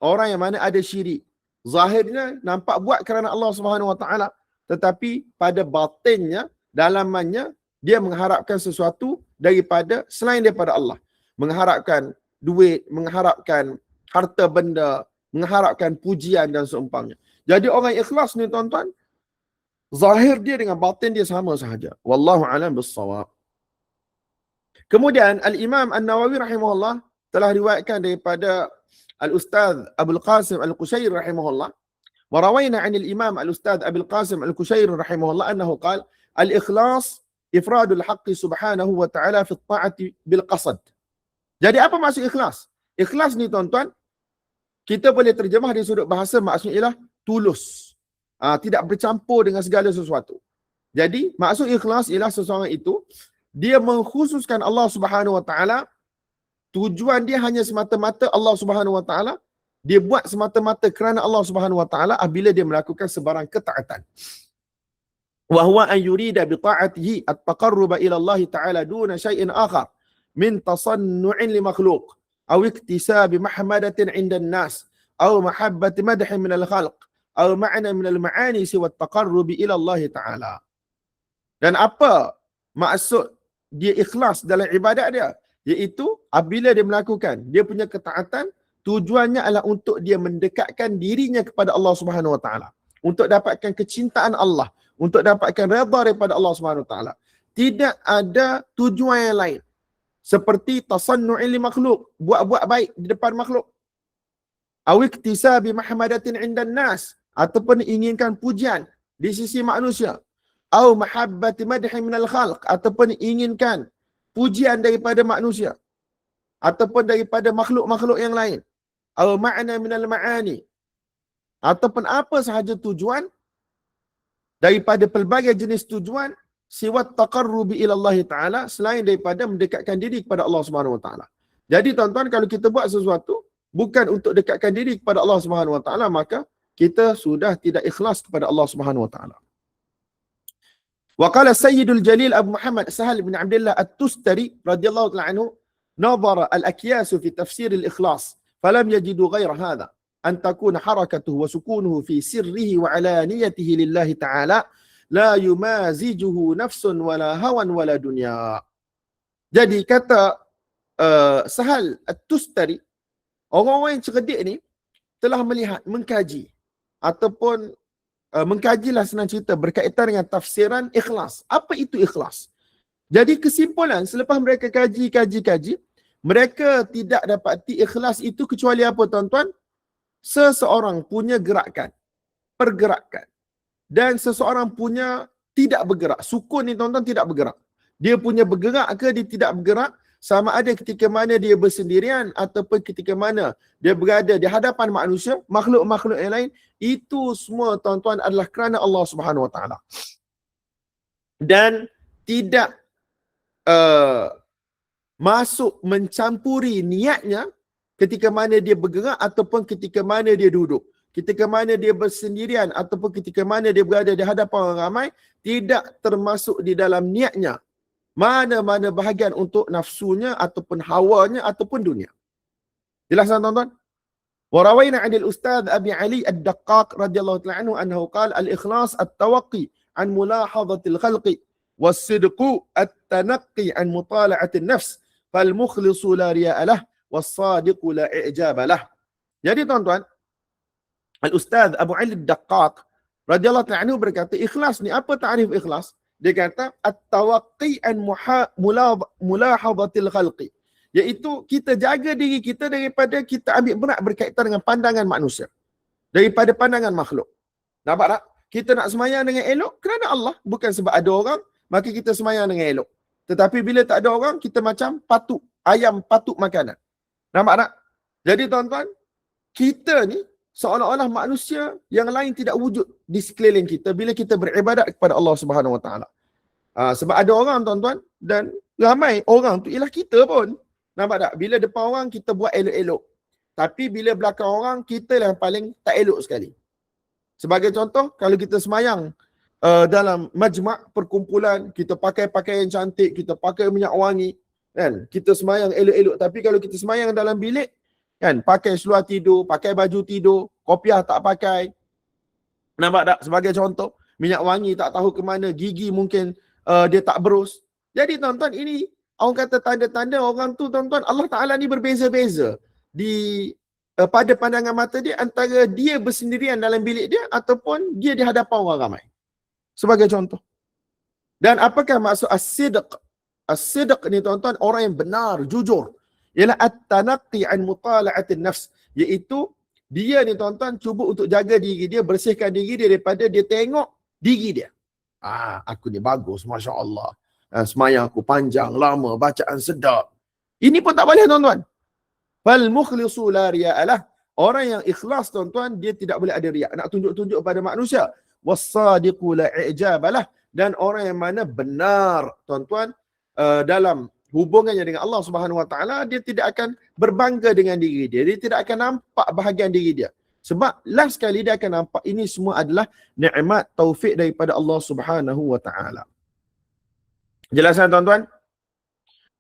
orang yang mana ada syirik. Zahirnya nampak buat kerana Allah Subhanahu Wa Taala, tetapi pada batinnya, dalamannya, dia mengharapkan sesuatu daripada selain daripada Allah. Mengharapkan duit, mengharapkan harta benda, mengharapkan pujian dan seumpamanya. Jadi orang ikhlas ni tuan-tuan, zahir dia dengan batin dia sama sahaja. Wallahu a'lam bissawab. Kemudian Al-Imam An-Nawawi rahimahullah telah riwayatkan daripada Al-Ustaz Abul Qasim Al-Qushairi rahimahullah, wa rawayna 'an al-Imam Al-Ustaz Abul Qasim Al-Qushairi rahimahullah annahu qala al-ikhlas ifradul haqqi subhanahu wa ta'ala fi at-ta'ati bil qasd. Jadi apa maksud ikhlas? Ikhlas ni tuan-tuan, kita boleh terjemah di sudut bahasa, maksudnya ialah tulus. Tidak bercampur dengan segala sesuatu. Jadi maksud ikhlas ialah seseorang itu dia mengkhususkan Allah Subhanahu Wa Taala, tujuan dia hanya semata-mata Allah Subhanahu Wa Taala, dia buat semata-mata kerana Allah Subhanahu Wa Taala apabila dia melakukan sebarang ketaatan. Wa huwa an yurida bi ta'atihi at-taqarruba ila Allah Taala duna syai'in akhar min tasannu'in li makhluq aw iktisabi mahmadatin 'inda an-nas aw mahabbati madhin min al-khalq aw ma'na min al-ma'ani siwa at-taqarrubi ila Allah Taala. Dan apa maksud dia ikhlas dalam ibadat dia? Iaitu apabila dia melakukan dia punya ketaatan, tujuannya adalah untuk dia mendekatkan dirinya kepada Allah Subhanahu Wa Taala, untuk dapatkan kecintaan Allah, untuk dapatkan redha daripada Allah Subhanahu Wa Taala. Tidak ada tujuan yang lain. Seperti tasannu'in li makhluk, buat-buat baik di depan makhluk. Aw iktisabi mahmadatin 'inda an-nas, ataupun inginkan pujian di sisi manusia. Aw mahabbati madhin min al-khalq, ataupun inginkan pujian daripada manusia ataupun daripada makhluk-makhluk yang lain. Aw ma'na min al-ma'ani, ataupun apa sahaja tujuan daripada pelbagai jenis tujuan siwat taqarrubi ila Allah Taala, selain daripada mendekatkan diri kepada Allah Subhanahu Wa Taala. Jadi tuan-tuan, kalau kita buat sesuatu bukan untuk dekatkan diri kepada Allah Subhanahu Wa Taala, maka kita sudah tidak ikhlas kepada Allah Subhanahu Wa Taala. Wa qala Sayyidul Jalil Abu Muhammad Sahal bin Abdullah At-Tustari radhiyallahu ta'ala anhu, nadhara al-akyas fi tafsir al-ikhlas falam yajidu ghayra hadha an takuna harakatuhu wa sukunuhu fi sirrihi wa alaniyatihi lillahi ta'ala la yumazijuhu nafsun wala hawan wala dunya. Jadi kata Sahal At-Tustari, orang-orang yang cerdik ni telah melihat, mengkaji ataupun mengkajilah senang cerita berkaitan dengan tafsiran ikhlas. Apa itu ikhlas? Jadi kesimpulan selepas mereka kaji, mereka tidak dapati ikhlas itu kecuali apa tuan-tuan? Seseorang punya pergerakan. Dan seseorang punya tidak bergerak. Sukun ni tuan-tuan tidak bergerak. Dia punya bergerak ke dia tidak bergerak, sama ada ketika mana dia bersendirian ataupun ketika mana dia berada di hadapan manusia, makhluk-makhluk yang lain, itu semua tuan-tuan adalah kerana Allah Subhanahu Wa Taala. Dan tidak masuk mencampuri niatnya ketika mana dia bergerak ataupun ketika mana dia duduk. Ketika mana dia bersendirian ataupun ketika mana dia berada di hadapan orang ramai, tidak termasuk di dalam niatnya mana-mana bahagian untuk nafsunya ataupun hawanya ataupun dunia. Jelas tuan-tuan? وروينا عن الأستاذ أبي علي الدقاق رضي الله تعالى عنه أنه قال الإخلاص التوقي عن ملاحظة الخلق والصدق التنقي عن مطالعة النفس فالمخلص لا رياء له والصادق لا إعجاب له. Jadi tuan-tuan, Al-Ustaz Abu Ali Ad-Daqqaq radhiyallahu ta'ala anhu berkata, ikhlas ni apa takrif ikhlas? Dia kata at-tawaqqi an mulahadhatil khalqi, iaitu kita jaga diri kita daripada kita ambil berat berkaitan dengan pandangan manusia, daripada pandangan makhluk. Nampak tak? Kita nak semayang dengan elok kerana Allah, bukan sebab ada orang maka kita semayang dengan elok. Tetapi bila tak ada orang, kita macam patuk, ayam patuk makanan. Nampak tak? Jadi tuan-tuan, kita ni seolah-olah manusia yang lain tidak wujud di sekeliling kita bila kita beribadat kepada Allah Subhanahu Wa Taala. Sebab ada orang tuan-tuan, dan ramai orang tu ialah kita pun. Nampak tak? Bila depan orang kita buat elok-elok. Tapi bila belakang orang, kita yang paling tak elok sekali. Sebagai contoh, kalau kita semayang dalam majma' perkumpulan, kita pakai pakaian cantik, kita pakai minyak wangi, kan? Kita semayang elok-elok. Tapi kalau kita semayang dalam bilik, kan, pakai seluar tidur, pakai baju tidur, kopiah tak pakai. Nampak tak? Sebagai contoh, minyak wangi tak tahu ke mana, gigi mungkin dia tak berus. Jadi tuan-tuan, ini orang kata tanda-tanda orang tu tuan-tuan, Allah Ta'ala ni berbeza-beza pada pandangan mata dia antara dia bersendirian dalam bilik dia ataupun dia di hadapan orang ramai. Sebagai contoh. Dan apakah maksud as-sidq? As-sidq ni tuan-tuan, orang yang benar, jujur. Ialah at-tanaqqi an mutala'atin nafs, iaitu dia ni tuan-tuan cuba untuk jaga diri dia, bersihkan diri dia daripada dia tengok diri dia. Aku ni bagus, Masya Allah. Semayang aku panjang, lama, bacaan sedap. Ini pun tak boleh tuan-tuan. Fal mukhlisu la riya'alah. Orang yang ikhlas tuan-tuan, dia tidak boleh ada riak, nak tunjuk-tunjuk pada manusia. Was-sadiqu la i'jabalah. Dan orang yang mana benar tuan-tuan dalam hubungannya dengan Allah Subhanahu Wa Taala, dia tidak akan berbangga dengan diri dia. Dia tidak akan nampak bahagian diri dia. Sebab last kali dia akan nampak ini semua adalah nikmat taufik daripada Allah Subhanahu Wa Taala. Jelasan tuan-tuan?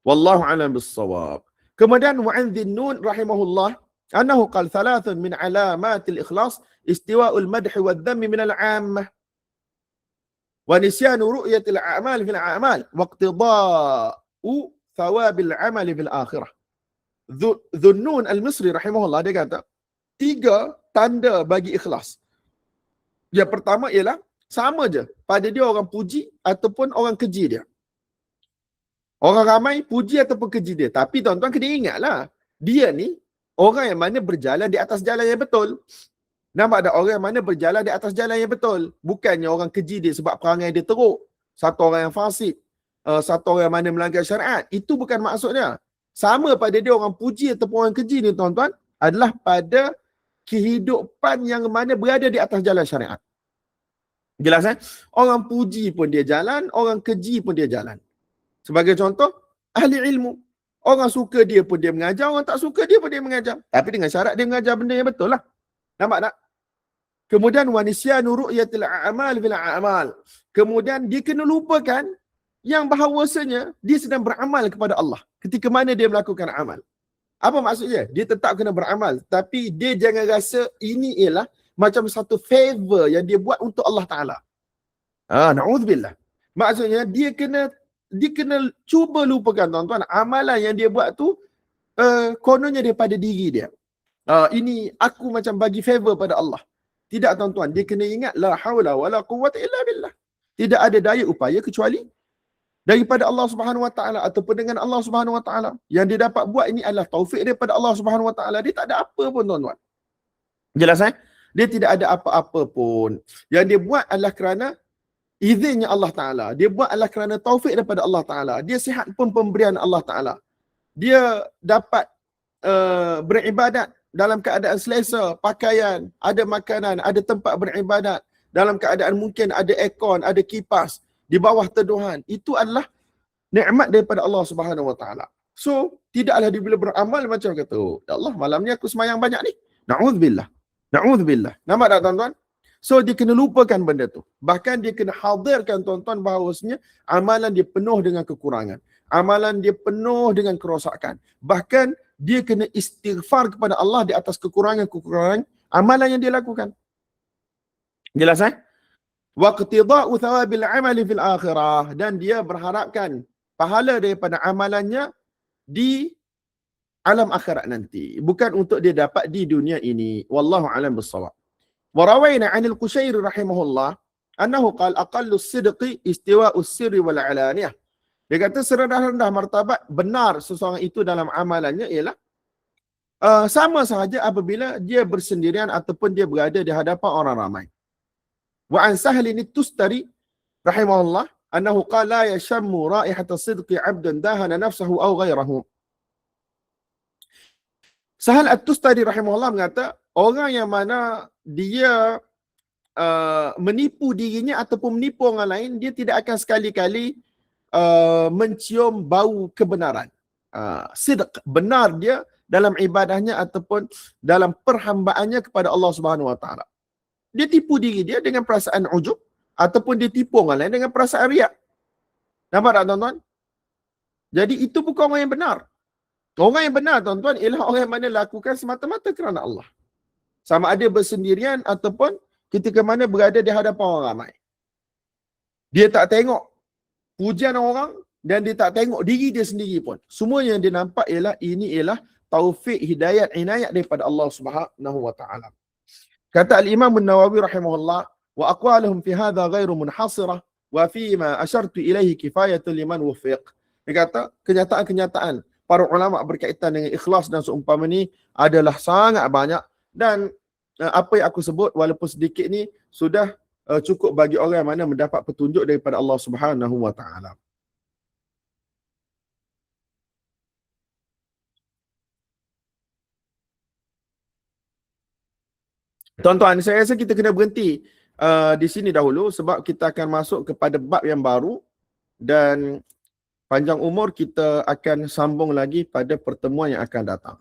Wallahu a'lam bis-shawab. Kemudian Wa'an Dhinnun rahimahullah annahu qala thalathun min alamatil ikhlas istiwa'ul madh wadh-dhamm min al-'ammah wa nisyanu ru'yatil a'mal fil a'mal wa iqtida'u thawabil 'amali fil akhirah. Dhunnun al-Misri rahimahullah dia kata 3 tanda bagi ikhlas. Yang pertama ialah sama je pada dia orang puji ataupun orang keji dia. Orang ramai puji ataupun keji dia. Tapi tuan-tuan kena ingatlah, dia ni orang yang mana berjalan di atas jalan yang betul. Nampak tak? Orang yang mana berjalan di atas jalan yang betul. Bukannya orang keji dia sebab perangai dia teruk. Satu orang yang fasik. Satu orang yang mana melanggar syariat. Itu bukan maksudnya. Sama pada dia orang puji ataupun orang keji ni tuan-tuan, adalah pada kehidupan yang mana berada di atas jalan syariat. Jelas kan? Orang puji pun dia jalan, orang keji pun dia jalan. Sebagai contoh, ahli ilmu. Orang suka dia pun dia mengajar, orang tak suka dia pun dia mengajar. Tapi dengan syarat dia mengajar benda yang betul lah. Nampak tak? Kemudian wanisyanu ru'yatil a'mal fil a'mal. Kemudian dia kena lupakan yang bahawasanya dia sedang beramal kepada Allah ketika mana dia melakukan amal. Apa maksudnya? Dia tetap kena beramal, tapi dia jangan rasa ini ialah macam satu favor yang dia buat untuk Allah Ta'ala. Na'udzubillah. Maksudnya dia kena cuba lupakan tuan-tuan, amalan yang dia buat tu kononnya daripada diri dia. Ini aku macam bagi favor pada Allah. Tidak tuan-tuan, dia kena ingat la haula wala quwwata illa billah. Tidak ada daya upaya kecuali daripada Allah Subhanahu Wa Taala ataupun dengan Allah Subhanahu Wa Taala. Yang dia dapat buat ini adalah taufik daripada Allah Subhanahu Wa Taala. Dia tak ada apa pun tuan-tuan. Jelas Dia tidak ada apa-apa pun. Yang dia buat adalah kerana izinnya Allah Taala. Dia buat adalah kerana taufik daripada Allah Taala. Dia sihat pun pemberian Allah Taala. Dia dapat beribadat dalam keadaan selesa, pakaian, ada makanan, ada tempat beribadat, dalam keadaan mungkin ada aircon, ada kipas, di bawah teduhan. Itu adalah nikmat daripada Allah Subhanahu Wa Taala. So, tidaklah dia bila beramal macam kata, oh, ya Allah, malam ni aku semayang banyak ni. Na'udzubillah. Na'udzubillah. Nampak tak tuan-tuan? So, dia kena lupakan benda tu. Bahkan dia kena hadirkan tuan-tuan bahawasanya amalan dia penuh dengan kekurangan. Amalan dia penuh dengan kerosakan. Bahkan dia kena istighfar kepada Allah di atas kekurangan-kekurangan amalan yang dia lakukan. Jelas Waqtida'u thawabil amali fil akhirah. Dan dia berharapkan pahala daripada amalannya di alam akhirat nanti. Bukan untuk dia dapat di dunia ini. Wallahu alam bissawab. Warawayna 'anil Qushairi rahimahullah annahu qala aqallu as-sidqi istiwa'u as-sirri wal 'alaniyah. Dia kata serendah-rendah martabat benar seseorang itu dalam amalannya ialah sama sahaja apabila dia bersendirian ataupun dia berada di hadapan orang ramai. Wa an Sahlin at-Tustari rahimahullah annahu qala la yashammu raihata as-sidqi 'abdan dahana nafsahu aw ghayrahu. Sahal at-Tustari rahimahullah mengata orang yang mana dia menipu dirinya ataupun menipu orang lain, dia tidak akan sekali-kali mencium bau kebenaran. Sidq, benar dia dalam ibadahnya ataupun dalam perhambaannya kepada Allah Subhanahu Wa Taala. Dia tipu diri dia dengan perasaan ujub ataupun dia tipu orang lain dengan perasaan riak. Nampak tak tuan-tuan? Jadi itu bukan orang yang benar. Orang yang benar tuan-tuan ialah orang yang mana lakukan semata-mata kerana Allah. Sama ada bersendirian ataupun ketika mana berada di hadapan orang ramai. Dia tak tengok pujian orang dan dia tak tengok diri dia sendiri pun. Semua yang dia nampak ialah ini ialah taufik, hidayat, inayat daripada Allah Subhanahu Wa Taala. Kata Al-Imam An-Nawawi rahimahullah, wa aqwaluhum fi hadha ghairu munhasirah wa fi ma ashartu ilaihi kifayatun liman wufiq. Dia kata kenyataan-kenyataan para ulama berkaitan dengan ikhlas dan seumpama ni adalah sangat banyak, dan apa yang aku sebut walaupun sedikit ni sudah cukup bagi orang yang mana mendapat petunjuk daripada Allah Subhanahu Wa Taala. Tuan-tuan, saya rasa kita kena berhenti di sini dahulu sebab kita akan masuk kepada bab yang baru, dan panjang umur kita akan sambung lagi pada pertemuan yang akan datang.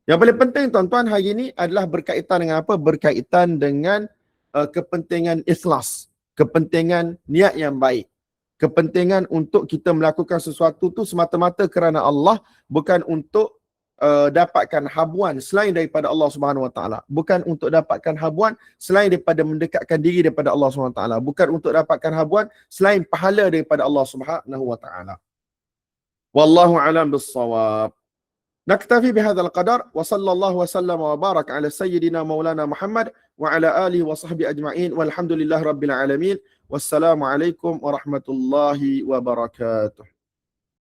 Yang paling penting tuan-tuan hari ini adalah berkaitan dengan apa? Berkaitan dengan kepentingan ikhlas, kepentingan niat yang baik, kepentingan untuk kita melakukan sesuatu tu semata-mata kerana Allah, bukan untuk dapatkan habuan selain daripada Allah Subhanahu Wa Taala, bukan untuk dapatkan habuan selain daripada mendekatkan diri daripada Allah Subhanahu Wa Taala, bukan untuk dapatkan habuan selain pahala daripada Allah Subhanahu Wa Taala. Wallahu a'lam bis-shawab. نكتفي بهذا القدر وصلى الله وسلم وبارك على سيدنا مولانا محمد وعلى آله وصحبه أجمعين والحمد لله رب العالمين والسلام عليكم ورحمة الله وبركاته.